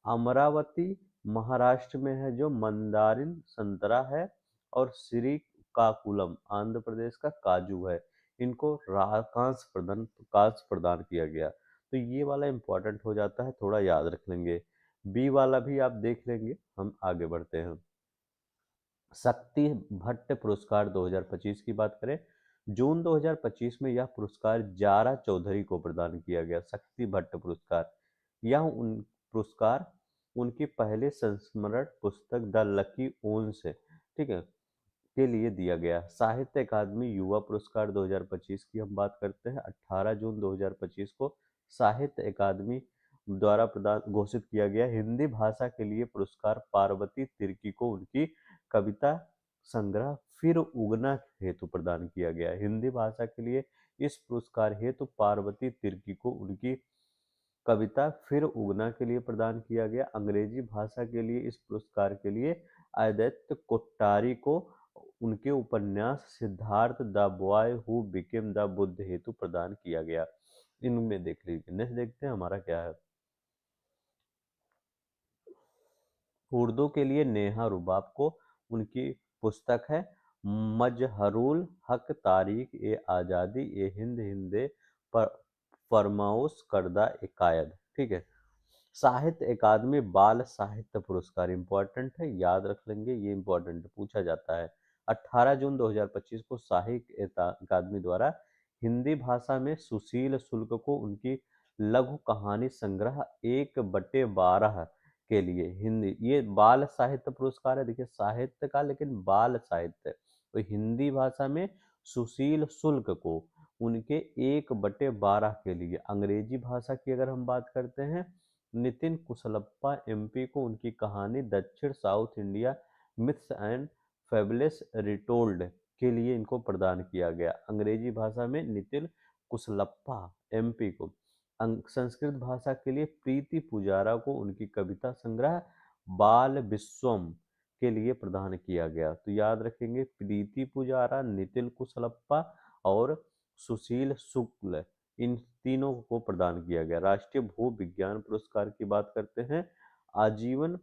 अमरावती महाराष्ट्र में है, जो मंदारिन संतरा है। और श्रीकाकुलम आंध्र प्रदेश का काजू है। इनको कांस्य प्रदान किया गया। तो ये वाला इंपॉर्टेंट हो जाता है, थोड़ा याद रख लेंगे। बी वाला भी आप देख लेंगे। हम आगे बढ़ते हैं, शक्ति भट्ट पुरस्कार 2025 की बात करें। जून 2025 में यह पुरस्कार जारा चौधरी को प्रदान किया गया। शक्ति भट्ट पुरस्कार, यह उन पुरस्कार उनकी पहले संस्मरण पुस्तक द लकी ओन्स है, ठीक है, के लिए दिया गया। साहित्य अकादमी युवा पुरस्कार 2025 की हम बात करते हैं। 18 जून 2025 को साहित्य अकादमी द्वारा प्रदान घोषित किया गया। हिंदी भाषा के लिए पुरस्कार पार्वती तिर्की को उनकी कविता संग्रह फिर उगना हेतु प्रदान किया गया। हिंदी भाषा के लिए इस पुरस्कार हेतु पार्वती तिर्की को उनकी कविता फिर उगना के लिए प्रदान किया गया। अंग्रेजी भाषा के लिए इस पुरस्कार के लिए आदित्य कोट्टारी को उनके उपन्यास Siddharth the boy who became the Buddha हेतु प्रदान किया गया। इनमें देख लीजिए। नेक्स्ट देखते हैं हमारा क्या है। उर्दू के लिए नेहा रुबाब को उनकी पुस्तक है मजहरुल हक तारीख ए आज़ादी ए हिंद हिंदे पर फरमाउश करदा इकायद। ठीक है। साहित्य अकादमी बाल साहित्य पुरस्कार इंपॉर्टेंट है, याद रख लेंगे, ये इंपॉर्टेंट पूछा जाता है। 18 जून 2025 को साहित्य अकादमी द्वारा हिंदी भाषा में सुशील शुक्ल को उनकी लघु कहानी संग्रह 1/12 के लिए हिंदी, ये बाल साहित्य पुरस्कार है, देखिए साहित्य का लेकिन बाल साहित्य, तो हिंदी भाषा में सुशील शुक्ल को उनके 1/12 के लिए। अंग्रेजी भाषा की अगर हम बात करते हैं, नितिन कुशलप्पा एमपी को उनकी कहानी दक्षिण south India myths and fabulous retold के लिए इनको प्रदान किया गया। अंग्रेजी भाषा में नितिन कुशलप्पा एमपी को। संस्कृत भाषा के लिए प्रीति पुजारा को उनकी कविता संग्रह बाल विश्वम के लिए प्रदान किया गया। तो याद रखेंगे, प्रीति पुजारा, नितिन कुशलप्पा और सुशील शुक्ल, इन तीनों को प्रदान किया गया। राष्ट्रीय भू विज्ञान पुरस्कार की बात करते हैं। आजीवन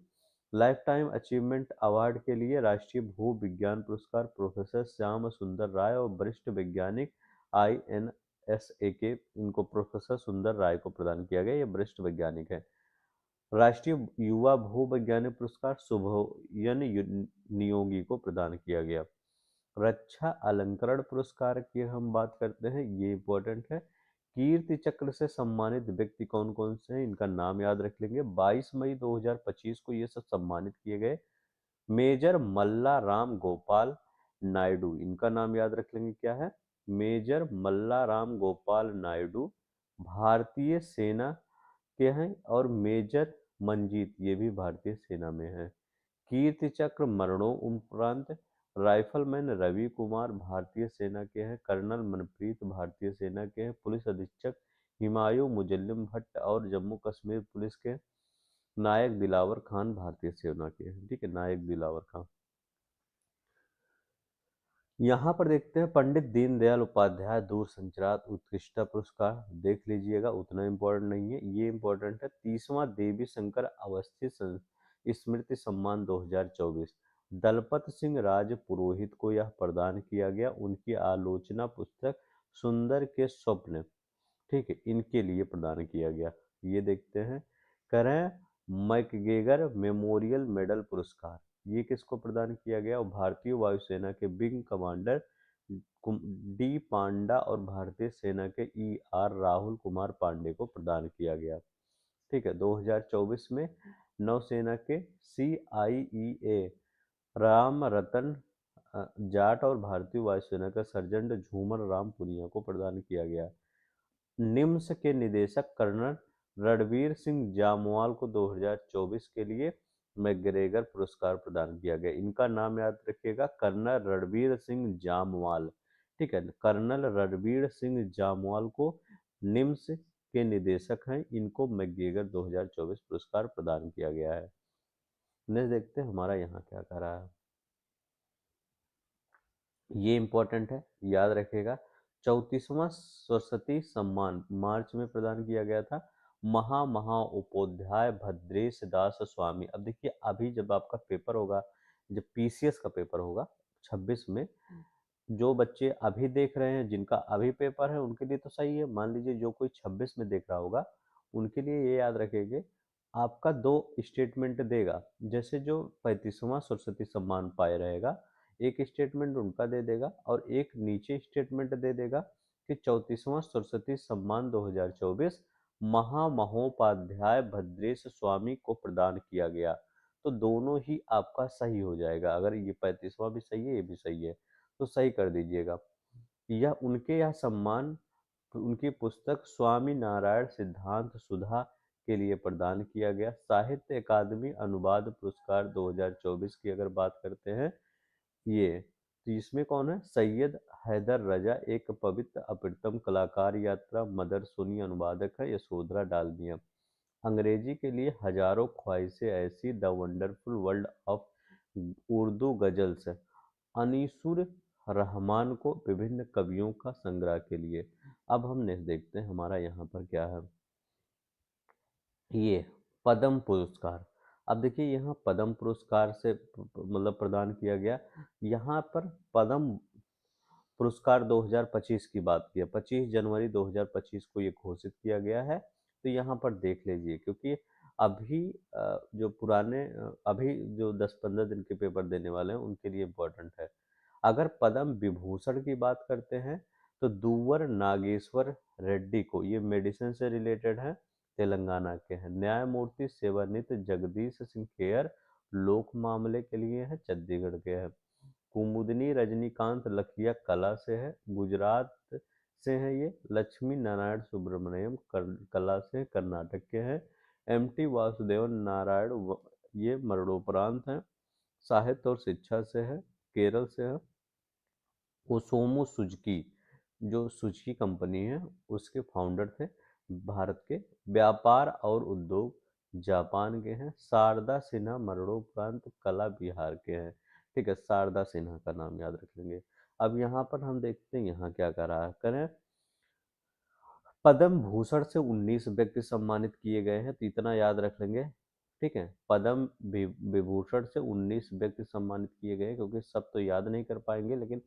लाइफ टाइम अचीवमेंट अवार्ड के लिए राष्ट्रीय भू विज्ञान पुरस्कार प्रोफेसर श्याम सुंदर राय और वरिष्ठ वैज्ञानिक INSA के, इनको प्रोफेसर सुंदर राय को प्रदान किया गया, ये वरिष्ठ वैज्ञानिक है। राष्ट्रीय युवा भू वैज्ञानिक पुरस्कार शुभोयन नियोगी को प्रदान किया गया। रक्षा अलंकरण पुरस्कार की हम बात करते हैं, ये इंपॉर्टेंट है। कीर्ति चक्र से सम्मानित व्यक्ति कौन कौन से हैं, इनका नाम याद रख लेंगे। 22 मई 2025 को ये सब सम्मानित किए गए। मेजर मल्ला राम गोपाल नायडू, इनका नाम याद रख लेंगे, क्या है, मेजर मल्ला राम गोपाल नायडू, भारतीय सेना के हैं। और मेजर मंजीत, ये भी भारतीय सेना में है। कीर्ति चक्र मरणोपरांत राइफलमैन रवि कुमार भारतीय सेना के हैं। कर्नल मनप्रीत भारतीय सेना के हैं। पुलिस अधीक्षक हिमायू मुजल्लिम भट्ट और जम्मू कश्मीर पुलिस के नायक दिलावर खान भारतीय सेना के हैं। ठीक है, नायक दिलावर खान। यहाँ पर देखते हैं पंडित दीनदयाल उपाध्याय दूरसंचार उत्कृष्टता पुरस्कार, देख लीजिएगा, उतना इम्पोर्टेंट नहीं है, ये इम्पोर्टेंट है। 30वां देवी शंकर अवस्थी स्मृति सम्मान 2024 दलपत सिंह राजपुरोहित को यह प्रदान किया गया। उनकी आलोचना पुस्तक सुंदर के स्वप्न, ठीक है, इनके लिए प्रदान किया गया। ये देखते हैं। करें मैकग्रेगर मेमोरियल मेडल पुरस्कार, ये किसको प्रदान किया गया, और भारतीय वायुसेना के विंग कमांडर डी पांडा और भारतीय सेना के ER राहुल कुमार पांडे को प्रदान किया गया। ठीक है। 2024 में नौसेना के CIEA राम रतन जाट और भारतीय वायुसेना का सर्जन झूमर राम पुनिया को प्रदान किया गया। निम्स के निदेशक कर्नल रणबीर सिंह जामवाल को 2024 के लिए मैकग्रेगर पुरस्कार प्रदान किया गया। इनका नाम याद रखिएगा, कर्नल रणबीर सिंह जामवाल। ठीक है, कर्नल रणबीर सिंह जामवाल को निम्स के निदेशक हैं, इनको मैकग्रेगर 2024 पुरस्कार प्रदान किया गया है। नेक्स्ट देखते हैं हमारा यहाँ क्या कह रहा है, ये इंपॉर्टेंट है, याद रखिएगा। 34वां सरस्वती सम्मान मार्च में प्रदान किया गया था। महा उपाध्याय भद्रेश दास स्वामी। अब देखिए, अभी जब आपका पेपर होगा, जब PCS का पेपर होगा 26 में, जो बच्चे अभी देख रहे हैं, जिनका अभी पेपर है, उनके लिए तो सही है। मान लीजिए जो कोई 26 में देख रहा होगा, उनके लिए ये याद रखेंगे, आपका 2 स्टेटमेंट देगा। जैसे जो 35वां सरस्वती सम्मान पाए रहेगा, एक स्टेटमेंट उनका दे देगा और एक नीचे स्टेटमेंट दे देगा कि 34वां सरस्वती सम्मान 2024 महामहोपाध्याय भद्रेश स्वामी को प्रदान किया गया। तो दोनों ही आपका सही हो जाएगा। अगर ये 35वां भी सही है, ये भी सही है, तो सही कर दीजिएगा। यह उनके यह सम्मान उनकी पुस्तक स्वामी नारायण सिद्धांत सुधा के लिए प्रदान किया गया। साहित्य अकादमी अनुवाद पुरस्कार 2024 की अगर बात करते हैं, ये तो इसमें कौन है, सैयद हैदर रजा, एक पवित्र अप्रतिम कलाकार यात्रा, मदर सुनी, अनुवादक है यशोधरा डालमिया। अंग्रेजी के लिए हजारों ख्वाहिशें ऐसी, the wonderful world of Urdu ghazals, Anisur Rahman को विभिन्न कवियों का संग्रह के लिए। अब हम नेक्स्ट देखते हैं हमारा यहाँ पर क्या है, ये पद्म पुरस्कार। अब देखिए यहाँ पद्म पुरस्कार से मतलब प्रदान किया गया। यहाँ पर पद्म पुरस्कार 2025 की बात की है, 25 जनवरी 2025 को ये घोषित किया गया है। तो यहाँ पर देख लीजिए, क्योंकि अभी जो पुराने अभी जो 10-15 दिन के पेपर देने वाले हैं उनके लिए इम्पोर्टेंट है। अगर पद्म विभूषण की बात करते हैं तो दुव्वर नागेश्वर रेड्डी को, ये मेडिसिन से रिलेटेड है, तेलंगाना के हैं। न्यायमूर्ति सेवानित जगदीश सिंह खेयर लोक मामले के लिए है, चंडीगढ़ के हैं। कुमुदनी रजनीकांत लखिया कला से है, गुजरात से है ये। लक्ष्मी नारायण सुब्रमण्यम कला से कर्नाटक के हैं। एमटी वासुदेवन नारायण ये मरणोपरांत हैं, साहित्य और शिक्षा से है, केरल से है। ओसोमो सुजुकी, जो सुजुकी कंपनी है उसके फाउंडर थे, भारत के। व्यापार और उद्योग जापान के हैं। शारदा सिन्हा मरणोपरांत कला बिहार के हैं। ठीक है, शारदा सिन्हा का नाम याद रख लेंगे। अब यहाँ पर हम देखते हैं यहाँ क्या करा है, करें। पद्म भूषण से 19 व्यक्ति सम्मानित किए गए हैं, तो इतना याद रख लेंगे। ठीक है, पद्म विभूषण से 19 व्यक्ति सम्मानित किए गए हैं, क्योंकि सब तो याद नहीं कर पाएंगे, लेकिन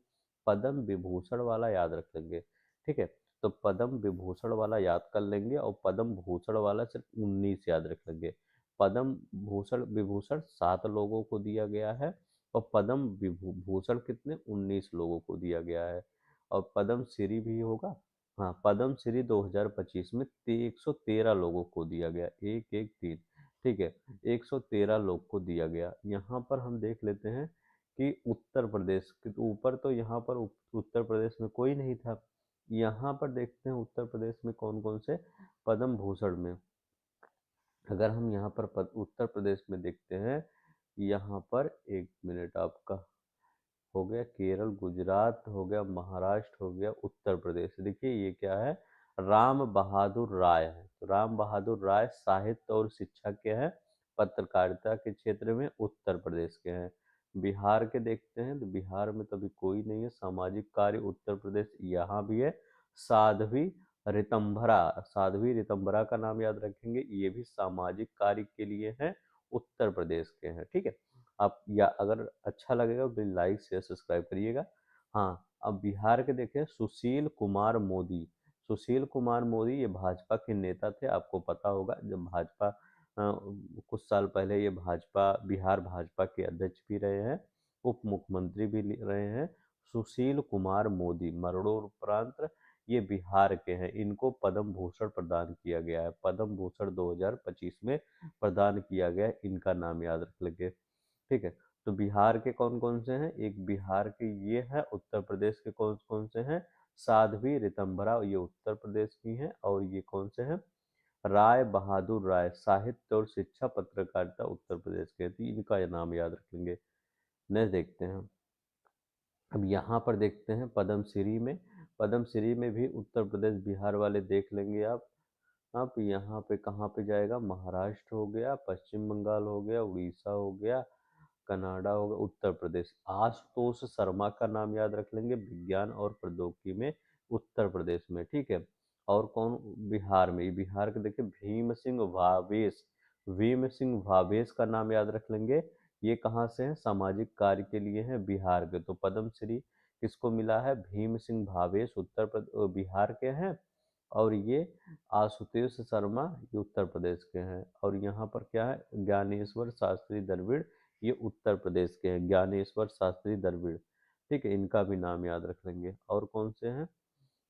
पद्म विभूषण वाला याद रख लेंगे। ठीक है, तो पद्म विभूषण वाला याद कर लेंगे और पद्म भूषण वाला सिर्फ 19 याद रख लेंगे। पद्म भूषण विभूषण 7 लोगों को दिया गया है और पद्म भूषण कितने 19 लोगों को दिया गया है। और पद्म श्री भी होगा। हाँ, पद्म श्री 2025 में 113 लोगों को दिया गया, 113। ठीक है, 113 लोग को दिया गया। यहाँ पर हम देख लेते हैं कि उत्तर प्रदेश के तो ऊपर, तो यहाँ पर उत्तर प्रदेश में कोई नहीं था। यहाँ पर देखते हैं उत्तर प्रदेश में कौन कौन से पद्म भूषण में। अगर हम यहाँ पर उत्तर प्रदेश में देखते हैं, यहाँ पर एक मिनट, आपका हो गया केरल, गुजरात हो गया, महाराष्ट्र हो गया, उत्तर प्रदेश। देखिए ये क्या है, राम बहादुर राय है। तो राम बहादुर राय साहित्य और शिक्षा के हैं, पत्रकारिता के क्षेत्र में उत्तर प्रदेश के हैं। बिहार के देखते हैं, तो बिहार में तो अभी कोई नहीं है। सामाजिक कार्य उत्तर प्रदेश यहाँ भी है, साध्वी रितंभरा, साध्वी रितंभरा का नाम याद रखेंगे, ये भी सामाजिक कार्य के लिए है, उत्तर प्रदेश के हैं। ठीक है, आप या अगर अच्छा लगेगा तो लाइक शेयर सब्सक्राइब करिएगा। हाँ, अब बिहार के देखें, सुशील कुमार मोदी। सुशील कुमार मोदी ये भाजपा के नेता थे, आपको पता होगा। जब भाजपा कुछ साल पहले ये भाजपा बिहार भाजपा के अध्यक्ष भी रहे हैं, उप मुख्यमंत्री भी रहे हैं। सुशील कुमार मोदी मरणोपरांत ये बिहार के हैं, इनको पद्म भूषण प्रदान किया गया है। पद्म भूषण 2025 में प्रदान किया गया है, इनका नाम याद रख लेंगे। ठीक है, तो बिहार के कौन कौन से हैं, एक बिहार के ये है। उत्तर प्रदेश के कौन कौन से हैं, साध्वी रितंभरा ये उत्तर प्रदेश की हैं। और ये कौन से हैं, राय बहादुर राय साहित्य और शिक्षा पत्रकारिता उत्तर प्रदेश के, तो इनका ये नाम याद रखेंगे। नेक्स्ट देखते हैं। अब यहाँ पर देखते हैं पद्मश्री में। पद्मश्री में भी उत्तर प्रदेश बिहार वाले देख लेंगे आप। आप यहाँ पे कहाँ पे जाएगा, महाराष्ट्र हो गया, पश्चिम बंगाल हो गया, उड़ीसा हो गया, कनाडा होगा, उत्तर प्रदेश। आशुतोष शर्मा का नाम याद रख लेंगे, विज्ञान और प्रौद्योगिकी में उत्तर प्रदेश में। ठीक है, और कौन बिहार में, बिहार के देखिए भीम सिंह भावेश, भीम सिंह भावेश का नाम याद रख लेंगे। ये कहाँ से हैं, सामाजिक कार्य के लिए हैं, बिहार के। तो पद्मश्री किसको मिला है, भीम सिंह भावेश बिहार के हैं। और ये आशुतोष शर्मा ये उत्तर प्रदेश के हैं। और यहाँ पर क्या है, ज्ञानेश्वर शास्त्री द्रविड़ ये उत्तर प्रदेश के हैं, ज्ञानेश्वर शास्त्री द्रविड़। ठीक है, इनका भी नाम याद रख लेंगे। और कौन से हैं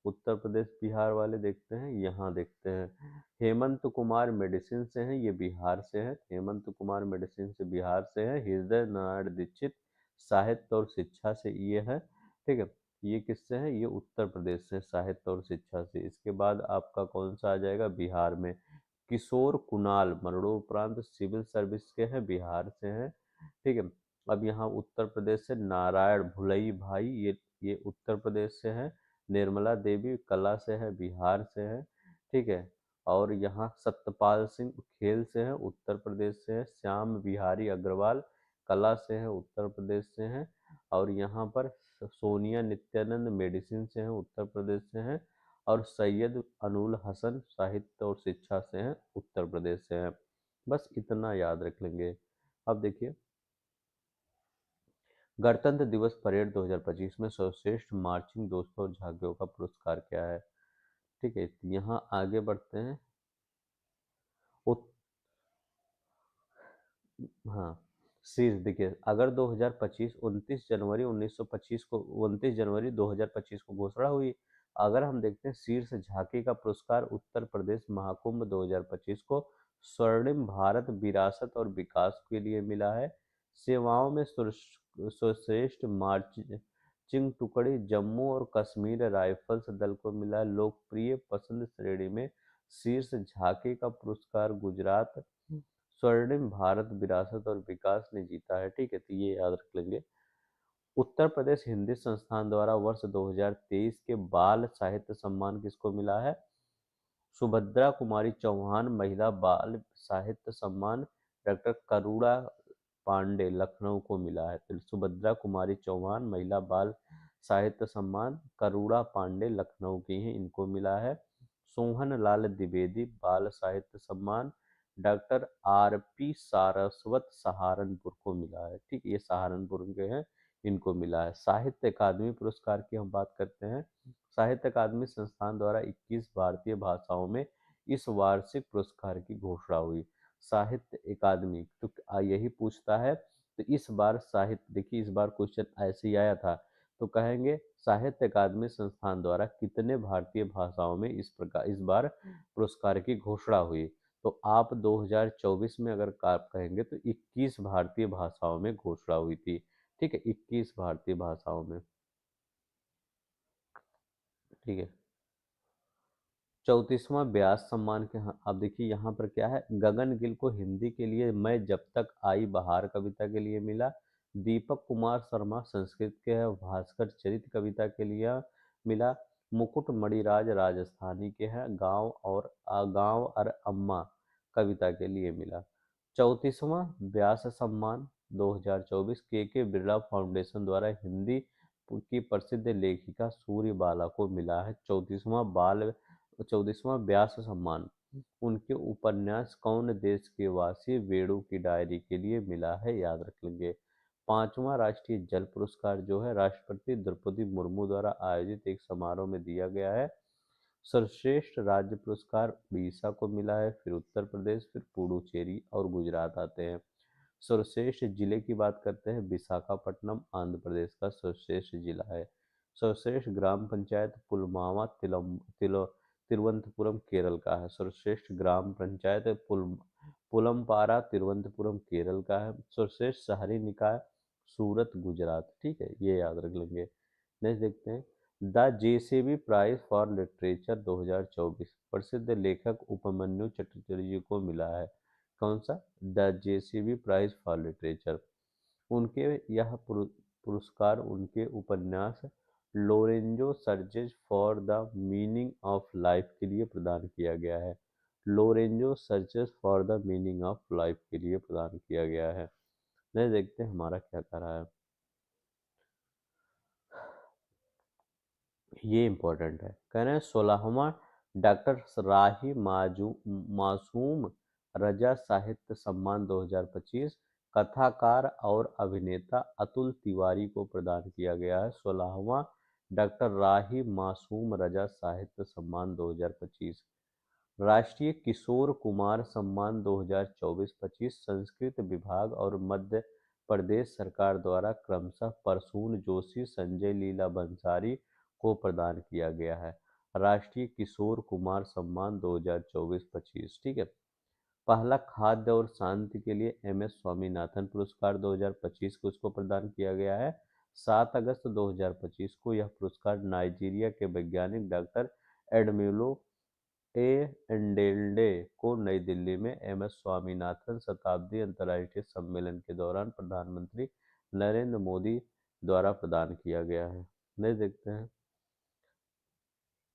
उत्तर प्रदेश बिहार वाले, देखते हैं यहाँ देखते हैं। हेमंत कुमार मेडिसिन से हैं, ये बिहार से है। हेमंत कुमार मेडिसिन से बिहार से है। हृदय नारायण दीक्षित साहित्य और शिक्षा से ये है। ठीक है, ये किससे है, ये उत्तर प्रदेश से, साहित्य और शिक्षा से। इसके बाद आपका कौन सा आ जाएगा बिहार में, किशोर कुणाल मरणोपरांत सिविल सर्विस के हैं, बिहार से हैं। ठीक है, अब यहाँ उत्तर प्रदेश से नारायण भुलई भाई ये उत्तर प्रदेश से है। निर्मला देवी कला से है, बिहार से है। ठीक है, और यहाँ सत्यपाल सिंह खेल से है, उत्तर प्रदेश से है। श्याम बिहारी अग्रवाल कला से है, उत्तर प्रदेश से हैं। और यहाँ पर सोनिया नित्यानंद मेडिसिन से हैं, उत्तर प्रदेश से हैं। और सैयद अनुल हसन साहित्य और शिक्षा से हैं, उत्तर प्रदेश से हैं। बस इतना याद रख लेंगे। अब देखिए, गणतंत्र दिवस परेड 2025 में सर्वश्रेष्ठ मार्चिंग दोस्तों और झांकियों का पुरस्कार क्या है? ठीक है, यहाँ आगे बढ़ते हैं। उत, हाँ, शीर्ष देखिए, अगर 2025 29 जनवरी 1925 को 29 जनवरी 2025 को घोषणा हुई। अगर हम देखते हैं शीर्ष झांकी का पुरस्कार उत्तर प्रदेश महाकुंभ 2025 को स्वर्णिम भारत विरासत और विकास के लिए मिला है। सेवाओं में सर्वश्रेष्ठ मार्चिंग टुकड़ी जम्मू और कश्मीर राइफल्स दल को मिला है। लोकप्रिय पसंद श्रेणी में शीर्ष झांकी का पुरस्कार गुजरात स्वर्णिम भारत विरासत और विकास ने जीता है। ठीक है, तो ये याद रख लेंगे। उत्तर प्रदेश हिंदी संस्थान द्वारा वर्ष 2023 के बाल साहित्य सम्मान किसको मिला है? सुभद्रा कुमारी चौहान महिला बाल साहित्य सम्मान डॉक्टर करुणा पांडे लखनऊ को मिला है। तो सुभद्रा कुमारी चौहान महिला बाल साहित्य सम्मान करुणा पांडे लखनऊ की हैं, इनको मिला है। सोहन लाल द्विवेदी बाल साहित्य सम्मान doctor R P Saraswat Saharanpur को मिला है। ठीक, ये सहारनपुर के हैं, इनको मिला है। साहित्य अकादमी पुरस्कार की हम बात करते हैं। साहित्य अकादमी संस्थान द्वारा 21 भारतीय भाषाओं में इस वार्षिक पुरस्कार की घोषणा हुई। साहित्य अकादमी तो यही पूछता है। तो इस बार साहित्य, देखिए इस बार क्वेश्चन ऐसे ही आया था, तो कहेंगे साहित्य अकादमी संस्थान द्वारा कितने भारतीय भाषाओं में इस बार पुरस्कार की घोषणा हुई? तो आप 2024 में अगर आप कहेंगे तो 21 भारतीय भाषाओं में घोषणा हुई थी। ठीक है, 21 भारतीय भाषाओं में। ठीक है, 34वां व्यास सम्मान के, हाँ अब देखिए यहाँ पर क्या है, गगन गिल को हिंदी के लिए मैं जब तक आई बहार कविता के लिए मिला। दीपक कुमार शर्मा संस्कृत के है, भास्कर चरित कविता के लिए मिला। मुकुट मणिराज राजस्थानी के हैं, गांव और अम्मा कविता के लिए मिला। 34वां व्यास सम्मान 2024 के बिरला फाउंडेशन द्वारा हिंदी की प्रसिद्ध लेखिका सूर्यबाला को मिला है। 34वां व्यास सम्मान उनके उपन्यास कौन देश के वासी वेणु की डायरी के लिए मिला है, याद रख लेंगे। 5वां राष्ट्रीय जल पुरस्कार जो है राष्ट्रपति द्रौपदी मुर्मू द्वारा आयोजित एक समारोह में दिया गया है। सर्वश्रेष्ठ राज्य पुरस्कार उड़ीसा को मिला है, फिर उत्तर प्रदेश, फिर पुडुचेरी और गुजरात आते हैं। सर्वश्रेष्ठ जिले की बात करते हैं, विशाखापट्टनम आंध्र प्रदेश का सर्वश्रेष्ठ जिला है। सर्वश्रेष्ठ ग्राम पंचायत पुलमावा तिरुवनंतपुरम केरल का है। सर्वश्रेष्ठ ग्राम पंचायत पुलमपारा तिरुवनंतपुरम केरल का है। सर्वश्रेष्ठ शहरी निकाय सूरत गुजरात। ठीक है, ये याद रख लेंगे। नेक्स्ट देखते हैं, the JCB Prize for Literature 2024 प्रसिद्ध लेखक उपमन्यु चटर्जी जी को मिला है। कौन सा? The JCB Prize for Literature. उनके यह पुरस्कार उनके उपन्यास Lorenzo Searches for the Meaning of Life के लिए प्रदान किया गया है। Lorenzo Searches for the Meaning of Life के लिए प्रदान किया गया है। नहीं, देखते हैं हमारा क्या कर रहा है। ये इम्पोर्टेंट है, कह रहे हैं 16वां डॉक्टर राही मासूम रजा साहित्य सम्मान 2025 कथाकार और अभिनेता अतुल तिवारी को प्रदान किया गया है। 16वां डॉक्टर राही मासूम रजा साहित्य सम्मान 2025। राष्ट्रीय किशोर कुमार सम्मान 2024-25 संस्कृत विभाग और मध्य प्रदेश सरकार द्वारा क्रमशः प्रसून जोशी संजय लीला बंसारी को प्रदान किया गया है। राष्ट्रीय किशोर कुमार सम्मान 2024-25। ठीक है, पहला खाद्य और शांति के लिए एम एस स्वामीनाथन पुरस्कार 2025 को उसको प्रदान किया गया है। 7 अगस्त 2025 को यह पुरस्कार नाइजीरिया के वैज्ञानिक डॉक्टर एडमिलो ए एंडेल्डे को नई दिल्ली में एम एस स्वामीनाथन शताब्दी अंतर्राष्ट्रीय सम्मेलन के दौरान प्रधानमंत्री नरेंद्र मोदी द्वारा प्रदान किया गया है। नहीं, देखते हैं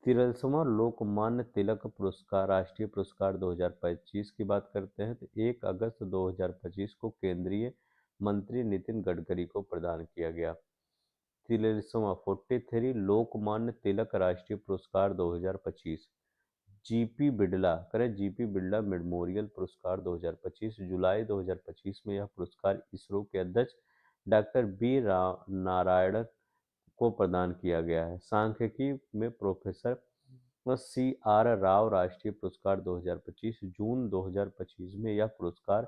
43वां लोकमान्य तिलक पुरस्कार राष्ट्रीय पुरस्कार 2025 की बात करते हैं तो 1 अगस्त 2025 को केंद्रीय मंत्री नितिन गडकरी को प्रदान किया गया। 43वां 43 लोकमान्य तिलक राष्ट्रीय पुरस्कार 2025 जीपी बिड़ला करें, जीपी बिड़ला मेमोरियल पुरस्कार 2025। जुलाई 2025 में यह पुरस्कार इसरो के अध्यक्ष डॉक्टर बी नारायणन को प्रदान किया गया है। सांख्यिकी में प्रोफेसर सी आर राव राष्ट्रीय पुरस्कार 2025। जून 2025 में यह पुरस्कार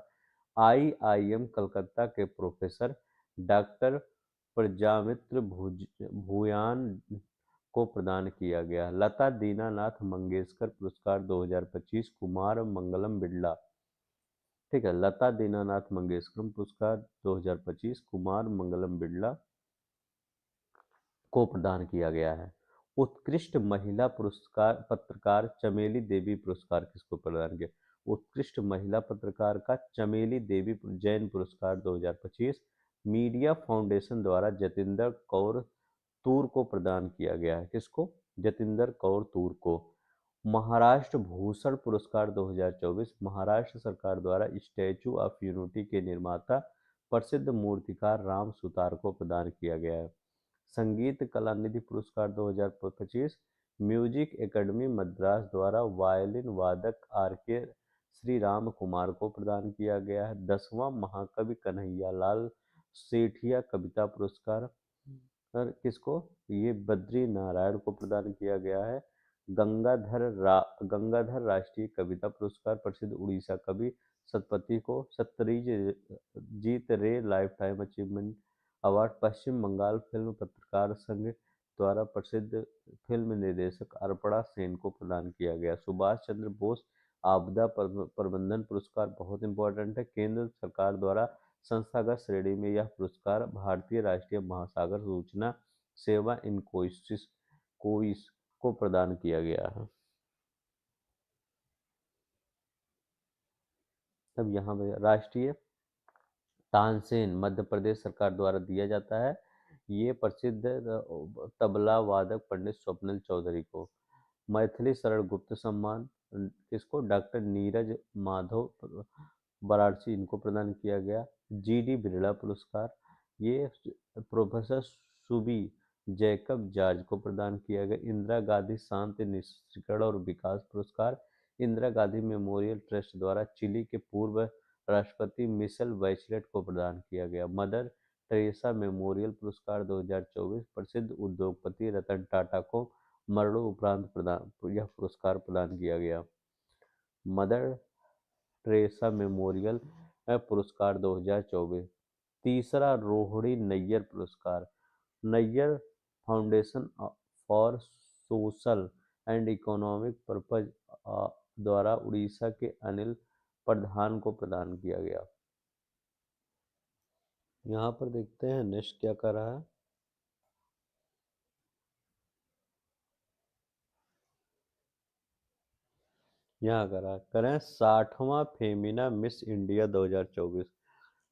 आईआईएम कलकत्ता के प्रोफेसर डॉक्टर प्रजामित्र भूयान को प्रदान किया गया। लता दीनानाथ मंगेशकर पुरस्कार 2025 कुमार मंगलम बिड़ला, ठीक है, लता दीनानाथ मंगेशकर पुरस्कार 2025 कुमार मंगलम बिड़ला को प्रदान किया गया है। उत्कृष्ट महिला पुरस्कार पत्रकार चमेली देवी पुरस्कार किसको प्रदान किया? उत्कृष्ट महिला पत्रकार का चमेली देवी जैन पुरस्कार 2025 मीडिया फाउंडेशन द्वारा जतिंदर कौर तूर को प्रदान किया गया है। किसको? जतिंदर कौर तूर को। महाराष्ट्र भूषण पुरस्कार 2024 महाराष्ट्र सरकार द्वारा स्टैचू ऑफ यूनिटी के निर्माता प्रसिद्ध मूर्तिकार राम सुतार को प्रदान किया गया है। संगीत कला निधि पुरस्कार 2025 म्यूजिक एकेडमी मद्रास द्वारा वायलिन वादक आर के श्री राम कुमार को प्रदान किया गया है। 10वां महाकवि कन्हैया लाल सेठिया कविता पुरस्कार किसको? ये बद्री नारायण को प्रदान किया गया है। गंगाधर राष्ट्रीय कविता पुरस्कार प्रसिद्ध उड़ीसा कवि सतपति को। Satyajit Ray lifetime achievement award पश्चिम बंगाल फिल्म पत्रकार संघ द्वारा प्रसिद्ध फिल्म निर्देशक अर्पणा सेन को प्रदान किया गया। सुभाष चंद्र बोस आपदा प्रबंधन पुरस्कार बहुत इंपॉर्टेंट है। केंद्र सरकार द्वारा संस्थागत श्रेणी में यह पुरस्कार भारतीय राष्ट्रीय महासागर सूचना सेवा इनकोसिस कोइस को प्रदान किया गया है। अब यहाँ पे राष्ट्रीय तानसेन मध्य प्रदेश सरकार द्वारा दिया जाता है। ये प्रसिद्ध तबला वादक पंडित स्वप्निल चौधरी को। मैथिली शरण गुप्त सम्मान किसको? डॉक्टर नीरज माधव वाराणसी इनको प्रदान किया गया। जीडी बिरला पुरस्कार ये प्रोफेसर सुबी जैकब जॉर्ज को प्रदान किया गया। इंदिरा गांधी शांति निष्करण और विकास पुरस्कार इंदिरा गांधी मेमोरियल ट्रस्ट द्वारा चिली के पूर्व राष्ट्रपति मिशेल बैचलेट को प्रदान किया गया। मदर टेरेसा मेमोरियल पुरस्कार 2024 प्रसिद्ध उद्योगपति रतन टाटा को मरणोपरांत यह पुरस्कार प्रदान किया गया। मदर टेरेसा मेमोरियल पुरस्कार 2024। तीसरा रोहिणी नैयर पुरस्कार Nayyar Foundation for Social and Economic Purpose द्वारा उड़ीसा के अनिल प्रधान को प्रदान किया गया। यहाँ पर देखते हैं नेक्स्ट क्या कर रहा है। यहाँ करें 60वां फेमिना मिस इंडिया 2024,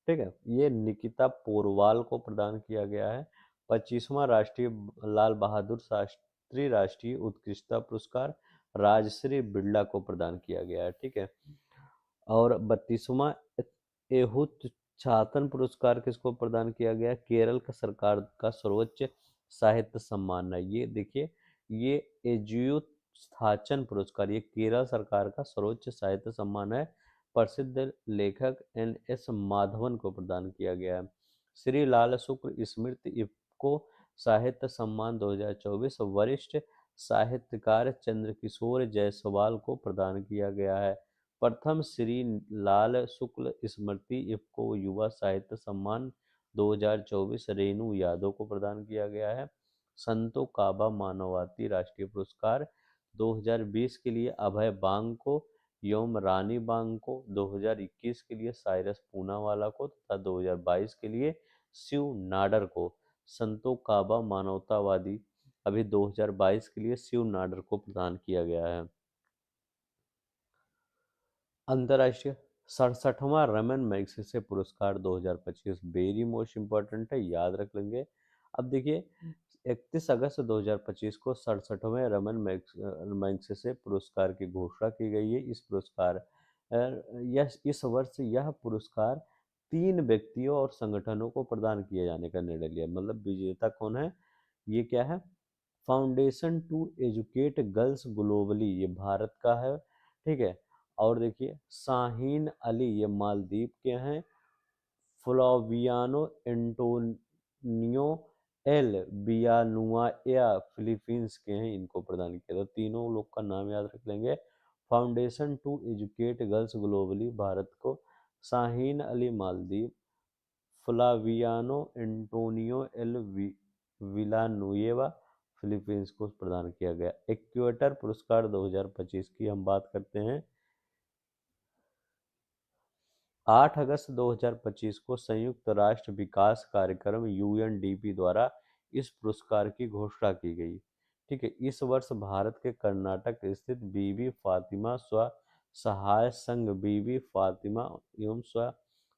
ठीक है, ये निकिता पोरवाल को प्रदान किया गया है। 25वां राष्ट्रीय लाल बहादुर शास्त्री राष्ट्रीय उत्कृष्टता पुरस्कार राजश्री बिड़ला को प्रदान किया गया है, ठीक है। और 32वां एहुत छातन पुरस्कार किसको प्रदान किया गया? केरल का सरकार का सर्वोच्च साहित्य सम्मान है। ये देखिए, ये एजुत स्थाचन पुरस्कार ये केरल सरकार का सर्वोच्च साहित्य सम्मान है। प्रसिद्ध लेखक एन.एस. माधवन को प्रदान किया गया है। श्री लाल शुक्ल स्मृति इफ्को साहित्य सम्मान 2024 वरिष्ठ साहित्यकार चंद्रकिशोर जायसवाल को प्रदान किया गया है। प्रथम श्री लाल शुक्ल स्मृति इफ्को युवा साहित्य सम्मान 2024 रेणु यादव को प्रदान किया गया है। संतो काबा मानववादी राष्ट्रीय पुरस्कार 2020 के लिए अभय बांग को एवं रानी बांग को, 2021 के लिए साइरस पूनावाला को तथा 2022 के लिए शिव नाडर को। संतो काबा मानवतावादी अभी 2022 के लिए शिव नाडर को प्रदान किया गया है। अंतर्राष्ट्रीय 67वां रमन मैग्सेसे पुरस्कार 2025 वेरी मोस्ट इम्पोर्टेंट है, याद रख लेंगे। अब देखिए 31 अगस्त 2025 को 67वें रमन मैग्सेसे पुरस्कार की घोषणा की गई है। इस पुरस्कार इस वर्ष यह पुरस्कार 3 व्यक्तियों और संगठनों को प्रदान किए जाने का निर्णय लिया। मतलब विजेता कौन है? ये क्या है? Foundation to educate girls Globally, ये भारत का है, ठीक है। और देखिए शाहीन अली, ये मालदीव के हैं। फ्लोवियानो एंटोनियो एल बियानुआ फिलीपींस के हैं, इनको प्रदान किया। तो तीनों लोग का नाम याद रख लेंगे। Foundation to educate girls globally Bharat को, Shaheen Ali Maldives, Flaviano Antonio L Villanueva Philippines को प्रदान किया गया। इक्वेटर पुरस्कार 2025 की हम बात करते हैं। 8 अगस्त 2025 को संयुक्त राष्ट्र विकास कार्यक्रम यूएनडीपी द्वारा इस पुरस्कार की घोषणा की गई, ठीक है। इस वर्ष भारत के कर्नाटक स्थित बीबी फातिमा स्व सहाय संघ, बीबी फातिमा एवं स्व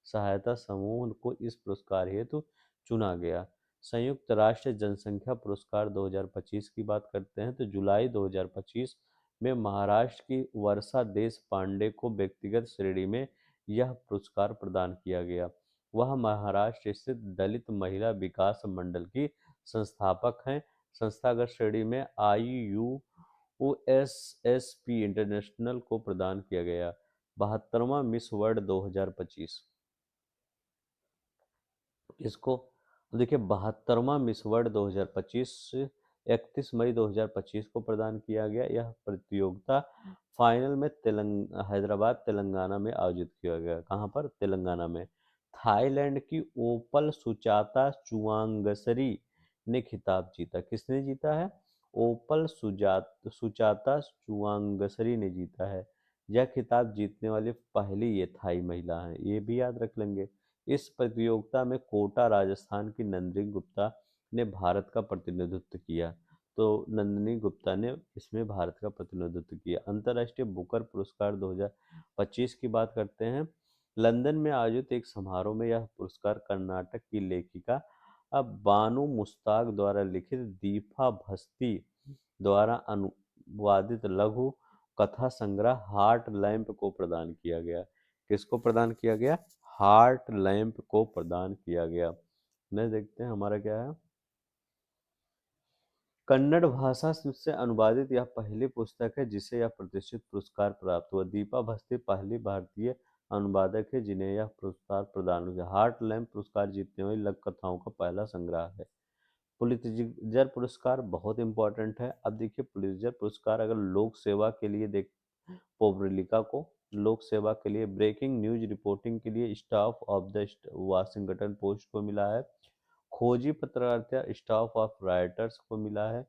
सहायता समूह को इस पुरस्कार हेतु चुना गया। संयुक्त राष्ट्र जनसंख्या पुरस्कार 2025 की बात करते हैं तो जुलाई 2025 में महाराष्ट्र की वर्षा देश पांडे को व्यक्तिगत श्रेणी में यह पुरस्कार प्रदान किया गया। वह महाराष्ट्र स्थित दलित महिला विकास मंडल की संस्थापक हैं। संस्थागत श्रेणी में IUSSP इंटरनेशनल को प्रदान किया गया। 72वां मिस वर्ल्ड 2025 इसको देखिए, 72वां मिस वर्ल्ड 2025 31 मई 2025 को प्रदान किया गया। यह प्रतियोगिता फाइनल में हैदराबाद तेलंगाना में आयोजित किया गया। कहाँ पर? तेलंगाना में। थाईलैंड की ओपल सुचाता चुआंगसरी ने खिताब जीता। किसने जीता है? ओपल सुचाता चुआंगसरी ने जीता है। यह खिताब जीतने वाली पहली ये थाई महिला है, ये भी याद रख लेंगे। इस प्रतियोगिता में कोटा राजस्थान की नंदिनी गुप्ता ने भारत का प्रतिनिधित्व किया। तो नंदिनी गुप्ता ने इसमें भारत का प्रतिनिधित्व किया। अंतर्राष्ट्रीय बुकर पुरस्कार 2025 की बात करते हैं। लंदन में आयोजित एक समारोह में यह पुरस्कार कर्नाटक की लेखिका बानू मुश्ताक द्वारा लिखित दीपा भस्ती द्वारा अनुवादित लघु कथा संग्रह हार्ट लैम्प को प्रदान किया गया। किसको प्रदान किया गया? हार्ट लैम्प को प्रदान किया गया। नेक्स्ट देखते हैं हमारा क्या है। कन्नड़ भाषा से अनुवादित यह पहली पुस्तक है जिसे यह प्रतिष्ठित पुरस्कार प्राप्त हुआ। दीपा भस्ती पहली भारतीय अनुवादक है जिन्हें यह पुरस्कार प्रदान हुआ। हार्ट लैम्प पुरस्कार जीतने वाली लघु कथाओं का पहला संग्रह है। पुलित्जर पुरस्कार बहुत इंपॉर्टेंट है। अब देखिए, पुलित्जर पुरस्कार अगर लोक सेवा के लिए देख, पोवरिलिका को लोक सेवा के लिए, ब्रेकिंग न्यूज रिपोर्टिंग के लिए staff of the Washington post को मिला है। खोजी पत्रकारिता स्टाफ ऑफ राइटर्स को मिला है।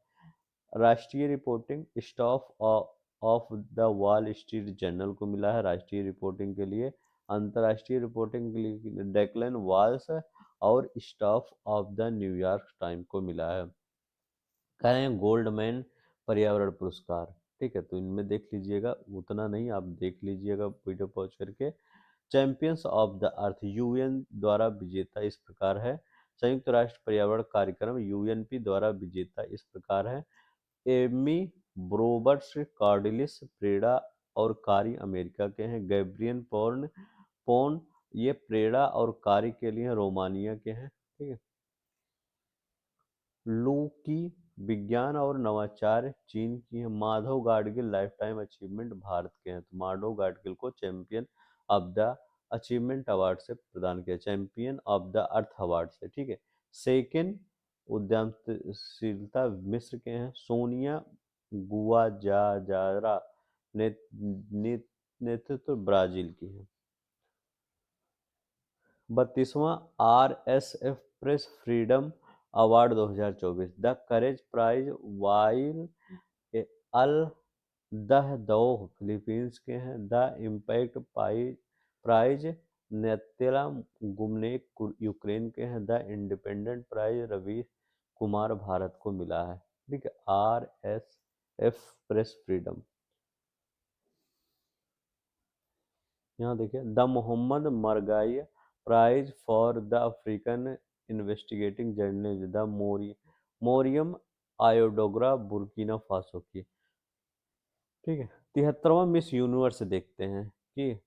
राष्ट्रीय reporting staff of the wall street journal को मिला है राष्ट्रीय रिपोर्टिंग के लिए। अंतर्राष्ट्रीय रिपोर्टिंग के लिए डेक्लन वॉल्स और staff of the New York time को मिला है। कहें गोल्डमैन पर्यावरण पुरस्कार, ठीक है। तो इनमें देख लीजिएगा, उतना नहीं आप देख लीजिएगा वीडियो पॉज करके। Champions of the earth UN द्वारा विजेता इस प्रकार है। संयुक्त राष्ट्र पर्यावरण कार्यक्रम यूएनपी द्वारा विजेता इस प्रकार है। एमी ब्रोबर्ट्स कार्डिलिस प्रेडा और कारी अमेरिका के हैं। गैब्रियन पोन ये प्रेडा और कारी के लिए रोमानिया के हैं, ठीक है। लूकी विज्ञान और नवाचार चीन की है। Madhav Gadgil life time achievement Bharat के हैं। तो माधव गाडगिल को champion of the achievement award से प्रदान किया, champion of the earth award से, ठीक है। सेकेंड उद्यमशीलता मिस्र के हैं। सोनिया गुआजारा नेतृत्व ब्राजील की है। 32वां RSF press freedom award 2024, the courage prize Wael Al Dahdouh Philippines के हैं। The impact prize Nataliya Gumenyuk Ukraine के हैं। The independent prize Ravi Kumar Bharat को मिला है, ठीक है। RSF press freedom. यहाँ देखिए, द मोहम्मद मरगाई prize for the African investigating journalism, the मोरियम आयोडोग्रा बुर्किना फासो की, ठीक है। 73वां मिस यूनिवर्स देखते हैं कि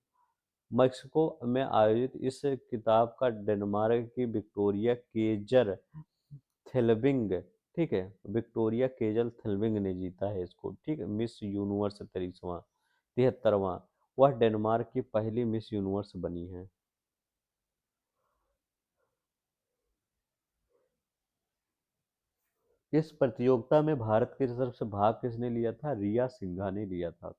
मैक्सिको में आयोजित इस किताब का डेनमार्क की विक्टोरिया केजर थेलविंग ठीक है। विक्टोरिया केजल थिल्विंग ने जीता है इसको, ठीक है। मिस यूनिवर्स 73वां वह डेनमार्क की पहली मिस यूनिवर्स बनी है। इस प्रतियोगिता में भारत की तरफ से भाग किसने लिया था? रिया सिंघा ने लिया था।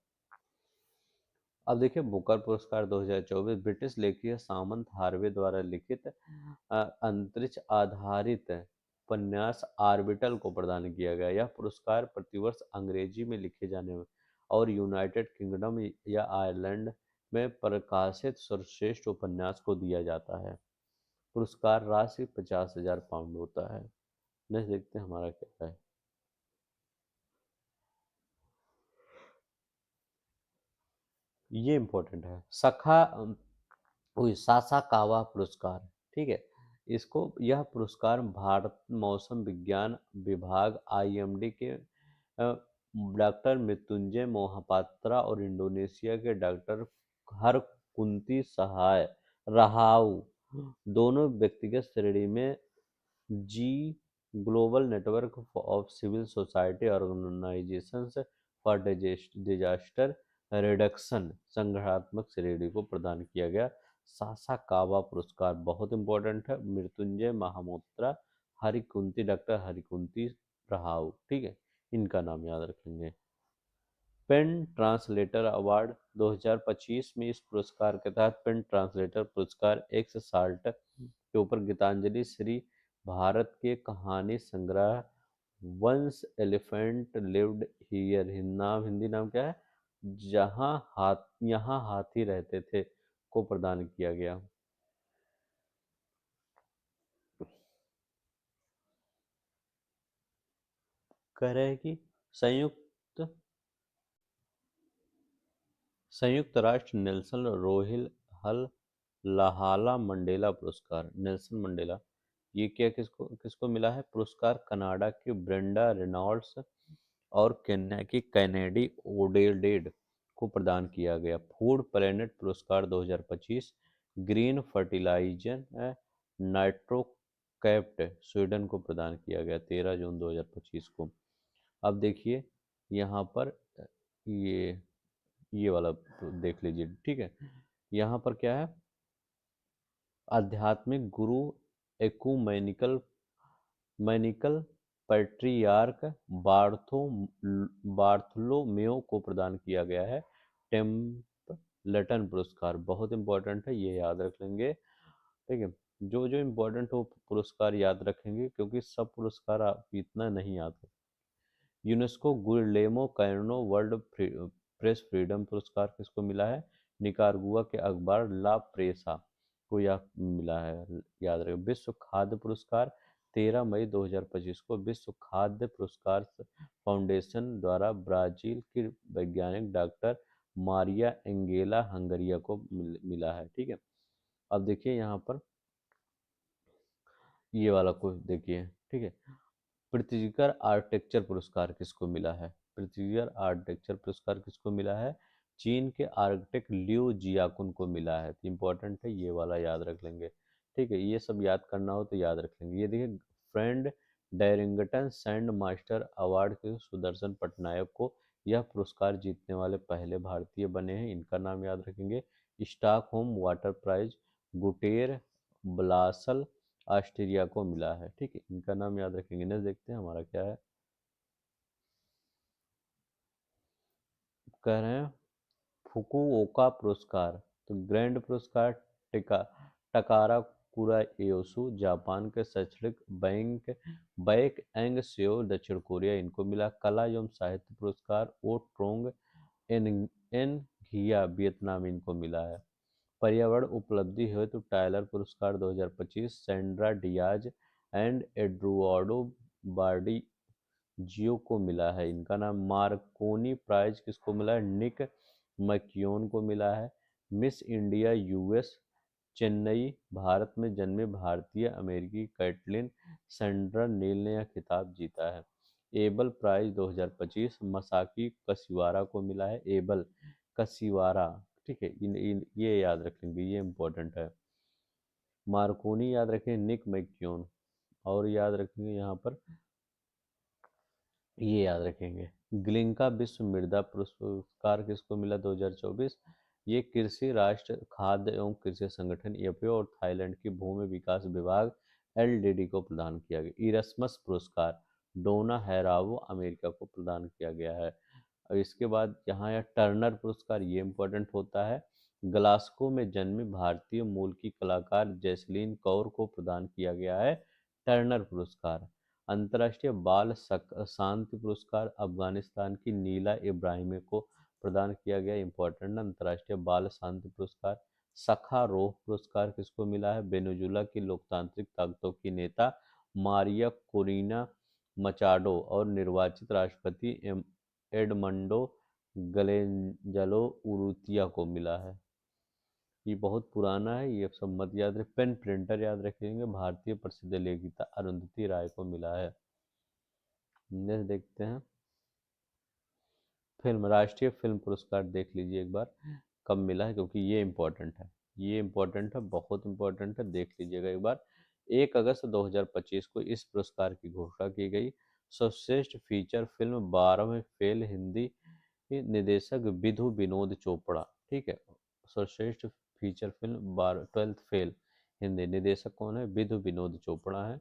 अब देखिए बुकर पुरस्कार 2024 ब्रिटिश लेखक सामंत हार्वे द्वारा लिखित अंतरिक्ष आधारित उपन्यास आर्बिटल को प्रदान किया गया। यह पुरस्कार प्रतिवर्ष अंग्रेजी में लिखे जाने और यूनाइटेड किंगडम या आयरलैंड में प्रकाशित सर्वश्रेष्ठ उपन्यास को दिया जाता है। पुरस्कार राशि 50,000 पाउंड होता है। नेक्स्ट देखते हैं हमारा क्या है। ये इम्पोर्टेंट है। वही सासाकावा पुरस्कार, ठीक है। इसको यह पुरस्कार भारत मौसम विज्ञान विभाग आईएमडी के डॉक्टर मृत्युंजय मोहपात्रा और इंडोनेशिया के डॉक्टर हर कुंती सहाय रहाउ दोनों व्यक्तिगत श्रेणी में जी global network of civil society organisations for disaster reduction संगठनात्मक श्रेणी को प्रदान किया गया। सासाकावा पुरस्कार बहुत इंपॉर्टेंट है। मृत्युंजय महामोत्रा हरिकुंती डॉक्टर हरिकुंती रहाउ, ठीक है, इनका नाम याद रखेंगे। पेन ट्रांसलेटर अवार्ड 2025 में इस पुरस्कार के तहत पेन ट्रांसलेटर पुरस्कार एक्स साल्ट के ऊपर गीतांजलि श्री भारत के कहानी संग्रह once elephant lived here, Hindi नाम क्या है, यहाँ हाथी रहते थे, को प्रदान किया गया। कह रहे हैं कि संयुक्त संयुक्त राष्ट्र नेल्सन रोहिल हल लाहाला मंडेला पुरस्कार, नेल्सन मंडेला, ये क्या किसको किसको मिला है? पुरस्कार कनाडा की ब्रेंडा रेनॉल्ड्स और केन्या की कैनेडी ओडेडेड को प्रदान किया गया। फूड प्लेनेट पुरस्कार 2025 ग्रीन फर्टिलाइजर नाइट्रोकैप्ट स्वीडन को प्रदान किया गया 13 जून 2025 को। अब देखिए यहाँ पर ये ये वाला देख लीजिए, ठीक है। यहाँ पर क्या है? आध्यात्मिक गुरु एकुमेनिकल मैनिकल पैट्रियार्क बार्थो बार्थलोमेव को प्रदान किया गया है टेम्पलेटन पुरस्कार। बहुत इंपॉर्टेंट है, ये याद रख लेंगे, ठीक है। जो जो इम्पोर्टेंट हो पुरस्कार याद रखेंगे, क्योंकि सब पुरस्कार आप इतना नहीं याद रखेंगे। UNESCO Guillermo Cano world press freedom पुरस्कार किसको मिला है? निकारागुआ के अखबार ला प्रेसा को यह मिला है, याद रखें। विश्व खाद्य पुरस्कार 13 मई 2025 को विश्व खाद्य पुरस्कार फाउंडेशन द्वारा ब्राजील की वैज्ञानिक डॉक्टर मारिया एंगेला हंगरिया को मिला है, ठीक है। अब देखिए यहाँ पर ये वाला को देखिए, ठीक है। प्रित्जकर आर्किटेक्चर पुरस्कार किसको मिला है? प्रित्जकर आर्किटेक्चर पुरस्कार किसको मिला है? चीन के आर्किटेक्ट लियो जियाकुन को मिला है। तो इम्पोर्टेंट है, ये वाला याद रख लेंगे, ठीक है। ये सब याद करना हो तो याद रख लेंगे। ये देखिए फ्रेंड डायरिंगटन सैंड मास्टर अवार्ड के सुदर्शन पटनायक को यह पुरस्कार जीतने वाले पहले भारतीय बने हैं। इनका नाम याद रखेंगे। स्टॉकहोम वाटर प्राइज गुटेर ब्लासल ऑस्ट्रेलिया को मिला है, ठीक है। इनका नाम याद रखेंगे। नेक्स्ट देखते हैं हमारा क्या है। कह रहे हैं फुकुओका पुरस्कार, तो ग्रैंड पुरस्कार टिका टकारा कुरा एओसु जापान के शैक्षणिक बैंक बैक एंग सेओ दक्षिण कोरिया, इनको मिला। कला एवं साहित्य पुरस्कार ओ ट्रोंग एन एन घिया वियतनाम, इनको मिला है। पर्यावरण उपलब्धि हेतु टाइलर पुरस्कार 2025 सैंड्रा डियाज एंड एड्रुआर्डो बार्डी जियो को मिला है। इनका नाम मार्कोनी प्राइज किसको मिला है? निक मैक्योन को मिला है। Miss India US Chennai Bharat में जन्मे भारतीय अमेरिकी कैटलिन सैंड्रा नील ने यह खिताब जीता है। एबल प्राइज 2025 मसाकी कसिवारा को मिला है। एबल कसिवारा, ठीक है। ये याद रखेंगे, ये इंपॉर्टेंट है। मार्कोनी याद रखें, निक मैक्योन, और याद रखेंगे यहाँ पर ये याद रखेंगे। ग्लिंका विश्व मृदा पुरस्कार किसको मिला 2024? ये कृषि राष्ट्र खाद्य एवं कृषि संगठन एफएओ और थाईलैंड की भूमि विकास विभाग एलडीडी को प्रदान किया गया। इरस्मस पुरस्कार डोना हैरावो अमेरिका को प्रदान किया गया है। और इसके बाद यहाँ यह टर्नर पुरस्कार, ये इम्पोर्टेंट होता है, ग्लास्को में जन्मी भारतीय मूल की कलाकार जैसलीन कौर को प्रदान किया गया है टर्नर पुरस्कार। अंतर्राष्ट्रीय बाल शांति पुरस्कार अफगानिस्तान की नीला इब्राहिमी को प्रदान किया गया। इंपॉर्टेंट अंतर्राष्ट्रीय बाल शांति पुरस्कार। सखारोव पुरस्कार किसको मिला है? वेनेजुला की लोकतांत्रिक ताकतों की नेता मारिया कोरिना मचाडो और निर्वाचित राष्ट्रपति एडमंडो गलेंजलो उरुतिया को मिला है। ये बहुत पुराना है, ये सब मत याद रख। पेन प्रिंटर याद रखेंगे, भारतीय प्रसिद्ध लेखिका अरुंधति राय को मिला है। नेक्स्ट देखते हैं फिल्म, राष्ट्रीय फिल्म पुरस्कार देख लीजिए एक बार कब मिला है, क्योंकि ये इम्पोर्टेंट है, ये इम्पोर्टेंट है, बहुत इम्पोर्टेंट है, देख लीजिएगा एक बार। 1 अगस्त 2025 को इस पुरस्कार की घोषणा की गई। सर्वश्रेष्ठ फीचर फिल्म 12वें फेल हिंदी निदेशक विधु विनोद चोपड़ा, ठीक है। सर्वश्रेष्ठ feature film 12th fail Hindi निदेशक कौन है? विधु विनोद चोपड़ा है।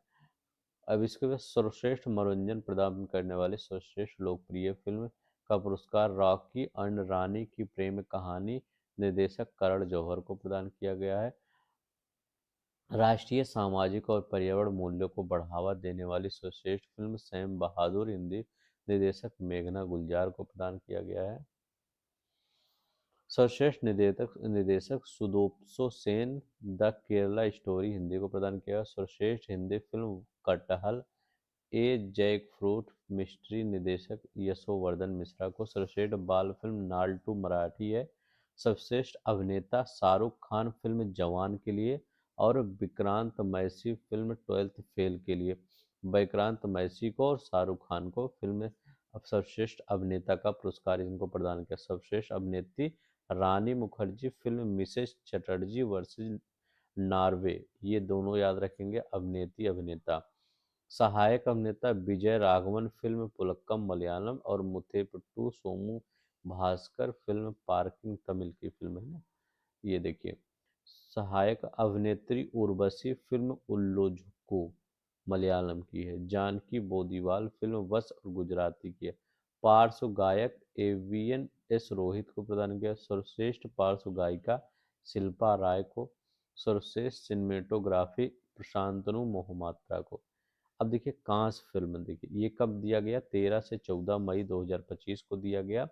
अब इसके बाद सर्वश्रेष्ठ मनोरंजन प्रदान करने वाले सर्वश्रेष्ठ लोकप्रिय फिल्म का पुरस्कार रॉकी एंड रानी की प्रेम कहानी निर्देशक करण जौहर को प्रदान किया गया है। राष्ट्रीय सामाजिक और पर्यावरण मूल्यों को बढ़ावा देने वाली सर्वश्रेष्ठ फिल्म सैम बहादुर हिंदी निर्देशक मेघना गुलजार को प्रदान किया गया है। सर्वश्रेष्ठ निर्देशक निर्देशक सुदोप्सो सेन द केरला स्टोरी हिंदी को प्रदान किया। सर्वश्रेष्ठ हिंदी फिल्म कटहल ए जैक फ्रूट मिस्ट्री निर्देशक यशोवर्धन मिश्रा को। सर्वश्रेष्ठ बाल फिल्म नाल्टू मराठी है। सर्वश्रेष्ठ अभिनेता शाहरुख खान फिल्म जवान के लिए और Vikrant Massey film 12th fail के लिए। विक्रांत मैसी को और शाहरुख खान को फिल्म अब सर्वश्रेष्ठ अभिनेता का पुरस्कार इनको प्रदान किया। सर्वश्रेष्ठ अभिनेत्री Rani Mukherjee film Mrs Chatterjee versus Norway, ये दोनों याद रखेंगे अभिनेत्री अभिनेता। सहायक अभिनेता विजय राघवन फिल्म पुलक्कम मलयालम और मुथेपट्टू सोमू भास्कर फिल्म पार्किंग तमिल की फिल्म है ना, ये देखिए। सहायक अभिनेत्री उर्वशी फिल्म उल्लुझुक्कू मलयालम की है। जानकी बोदीवाल फिल्म वश और गुजराती की है। पार्श्व गायक एवियन एस रोहित को प्रदान किया। सर्वश्रेष्ठ पार्श्व गायिका शिल्पा राय को। सर्वश्रेष्ठ सिनेमेटोग्राफी प्रशांतनु मोहमात्रा को। अब देखिए कांस फिल्म, देखिए ये कब दिया गया? 13 से 14 मई 2025 को दिया गया।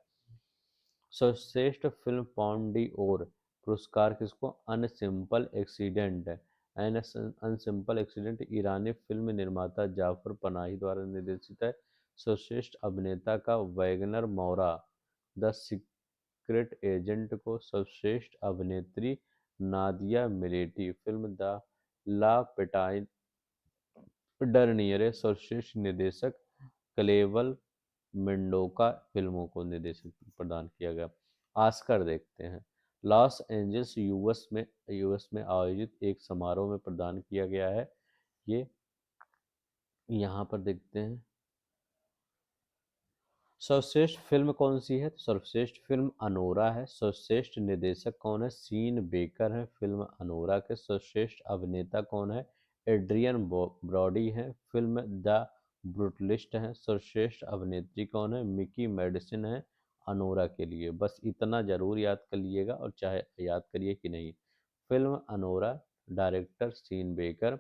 सर्वश्रेष्ठ फिल्म पौंडी और पुरस्कार किसको? अनसिंपल एक्सीडेंट। अनसिंपल एक्सीडेंट ईरानी फिल्म निर्माता जाफर पनाही द्वारा निर्देशित है। सर्वश्रेष्ठ अभिनेता का Wagner Moura the secret agent को। सर्वश्रेष्ठ अभिनेत्री नादिया मिलेटी फिल्म द ला पेटाइन डरनियर। सर्वश्रेष्ठ निर्देशक क्लेवल मेंडोका फिल्मों को निर्देशित प्रदान किया गया। ऑस्कर देखते हैं। लॉस एंजल्स यूएस में आयोजित एक समारोह में प्रदान किया गया है। ये यहाँ पर देखते हैं। सर्वश्रेष्ठ फिल्म कौन सी है? तो सर्वश्रेष्ठ फिल्म अनोरा है। सर्वश्रेष्ठ निर्देशक कौन है? सीन बेकर है फिल्म अनोरा के। सर्वश्रेष्ठ अभिनेता कौन है? एड्रियन ब्रॉडी है फिल्म द ब्रूटलिस्ट है। सर्वश्रेष्ठ अभिनेत्री कौन है? मिकी मेडिसन है अनोरा के लिए। बस इतना जरूर याद कर लीजिएगा, और चाहे याद करिए कि नहीं। Film Anora, director Sean Baker.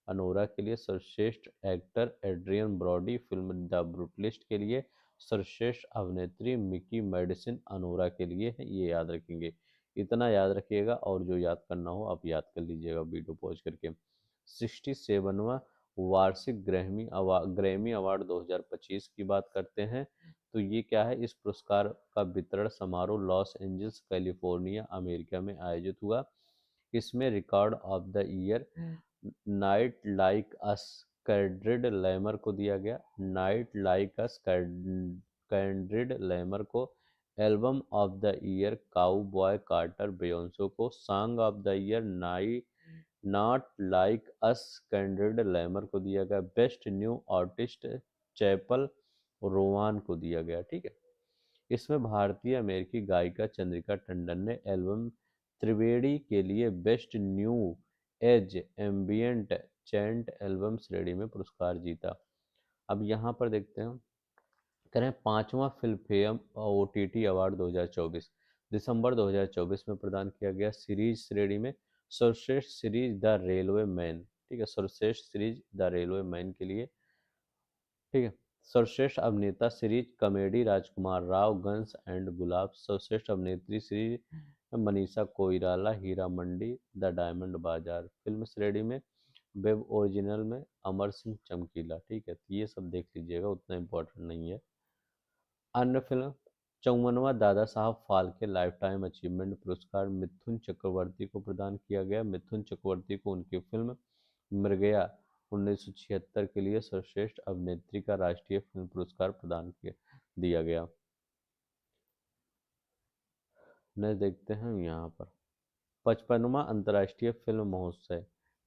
Anora के लिए सर्वश्रेष्ठ actor Adrien Brody film the Brutalist के लिए। सर्वश्रेष्ठ अभिनेत्री मिकी मेडिसन अनोरा के लिए है, ये याद रखेंगे। इतना याद रखिएगा, और जो याद करना हो आप याद कर लीजिएगा वीडियो पॉज करके। 67वां वार्षिक ग्रैमी अवार्ड 2025 की बात करते हैं। तो ये क्या है? इस पुरस्कार का वितरण समारोह लॉस एंजल्स कैलिफोर्निया अमेरिका में आयोजित हुआ। इसमें record of the year night like us Kendrick Lamar को दिया गया। Night like us Kendrick Lamar को। Album of the year Cowboy Carter Beyonce को। Song of the year night not like us Kendrick Lamar को दिया गया। Best new artist Chappell Roan को दिया गया। ठीक है, इसमें भारतीय अमेरिकी गायिका चंद्रिका टंडन ने एल्बम त्रिवेणी के लिए best new age ambient chant album श्रेणी में पुरस्कार जीता। अब यहाँ पर देखते हैं, करें पांचवा फिल्म फेयर ओटीटी अवार्ड 2024 दिसंबर 2024 में प्रदान किया गया। सीरीज श्रेणी में सर्वश्रेष्ठ सीरीज द रेलवे मैन, ठीक है, सर्वश्रेष्ठ सीरीज द रेलवे मैन के लिए। ठीक है, सर्वश्रेष्ठ अभिनेता series comedy Rajkummar Rao guns and Gulaab. सर्वश्रेष्ठ अभिनेत्री series Manisha Koirala Heera Mandi the diamond Bazaar. Film श्रेणी में वेब ओरिजिनल में अमर सिंह चमकीला। ठीक है, तो ये सब देख लीजिएगा, उतना इम्पोर्टेंट नहीं है। अन्य film 54वां Dada Saheb Phalke life time achievement पुरस्कार मिथुन चक्रवर्ती को प्रदान किया गया। मिथुन चक्रवर्ती को उनकी फिल्म मृगया 1976 के लिए सर्वश्रेष्ठ अभिनेत्री का राष्ट्रीय फिल्म पुरस्कार प्रदान दिया गया। नेक्स्ट देखते हैं यहाँ पर 55वां अंतर्राष्ट्रीय फिल्म महोत्सव।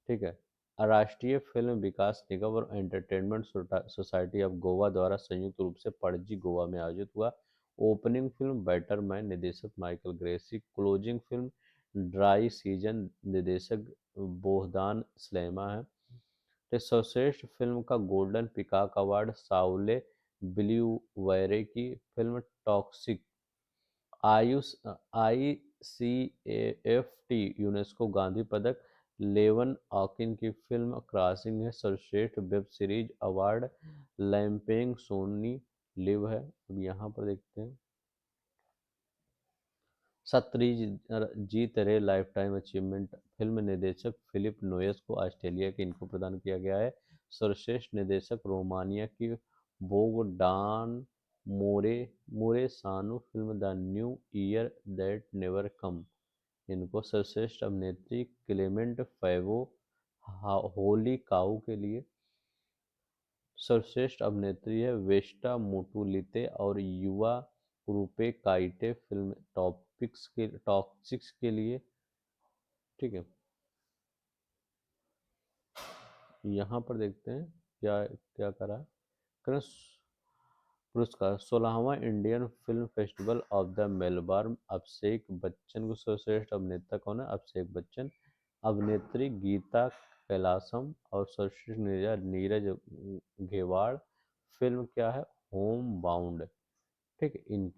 ठीक है, राष्ट्रीय फिल्म विकास निगम और एंटरटेनमेंट सोसाइटी ऑफ गोवा द्वारा संयुक्त रूप से पणजी गोवा में आयोजित हुआ। ओपनिंग फिल्म बेटर मैन निदेशक Michael Gracey. Closing film dry season निदेशक बोहदान स्लेमा है। तो सर्वश्रेष्ठ फिल्म का golden peacock award Saule Bliuvaite की फिल्म टॉक्सिक। आयुष ICAFT यूनेस्को गांधी पदक लेवन ऑकिन की फिल्म क्रॉसिंग है। सर्वश्रेष्ठ web series award Lampan Sony Liv है। अब यहाँ पर देखते हैं, Satyajit Ray lifetime achievement film निर्देशक फिलिप नोयस को ऑस्ट्रेलिया के इनको प्रदान किया गया है। सर्वश्रेष्ठ निर्देशक रोमानिया की Bogdan Muresanu film the new year that never came इनको। सर्वश्रेष्ठ अभिनेत्री क्लेमेंट फैवो होली काऊ के लिए। सर्वश्रेष्ठ अभिनेत्री है वेस्टा मुटुलिते और युवा रूपे काइटे फिल्म टॉक्सिक्स के लिए। ठीक है, यहाँ पर देखते हैं क्या क्या करा। पुरस्कार 16वां Indian film festival of the Melbourne. Abhishek Bachchan को सर्वश्रेष्ठ अभिनेता कौन है? अभिषेक बच्चन। अभिनेत्री गीता कैलासम और सर्वश्रेष्ठ नीरज घेवाड़। फिल्म क्या है? Home bound. ठीक है, इन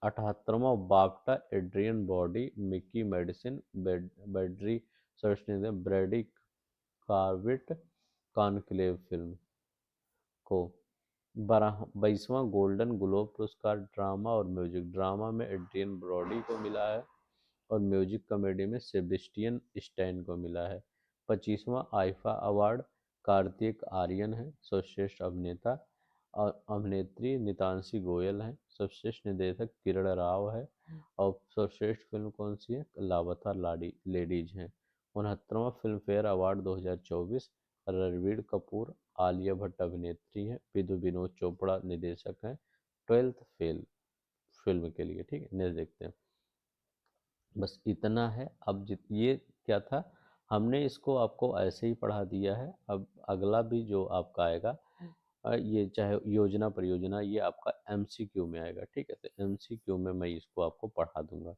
78वां BAFTA Adrien Brody Mikey Madison बेड्री सर्वश्रेष्ठ ब्रैडी कार्विट कॉन्क्लेव फिल्म को। 22वां गोल्डन ग्लोब पुरस्कार ड्रामा और म्यूजिक। ड्रामा में एड्रियन ब्रॉडी को मिला है और म्यूजिक कॉमेडी में सेबेस्टियन स्टैन को मिला है। 25वां आईफा अवार्ड कार्तिक आर्यन है। सर्वश्रेष्ठ अभिनेता और अभिनेत्री नितांशी गोयल हैं। सर्वश्रेष्ठ निर्देशक किरण राव है और सर्वश्रेष्ठ फिल्म कौन सी है? लापता लेडीज हैं। 69वां Filmfare award 2024 Ranbir Kapoor Alia Bhatt अभिनेत्री हैं, विदु विनोद चोपड़ा निर्देशक हैं 12th फेल फिल्म के लिए। ठीक है, नेक्स्ट देखते हैं। बस इतना है। अब ये क्या था, हमने इसको आपको ऐसे ही पढ़ा दिया है। अब अगला भी जो आपका आएगा ये चाहे योजना परियोजना, ये आपका MCQ में आएगा। ठीक है, तो MCQ में मैं इसको आपको पढ़ा दूंगा।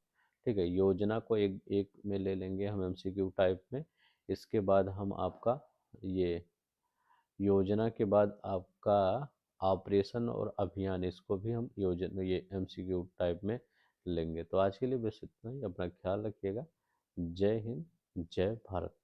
ठीक है, योजना को एक एक में ले लेंगे हम MCQ टाइप में। इसके बाद हम आपका ये योजना के बाद आपका ऑपरेशन और अभियान, इसको भी हम योजना ये MCQ टाइप में लेंगे। तो आज के लिए बस इतना ही। अपना ख्याल रखिएगा। जय हिंद, जय भारत।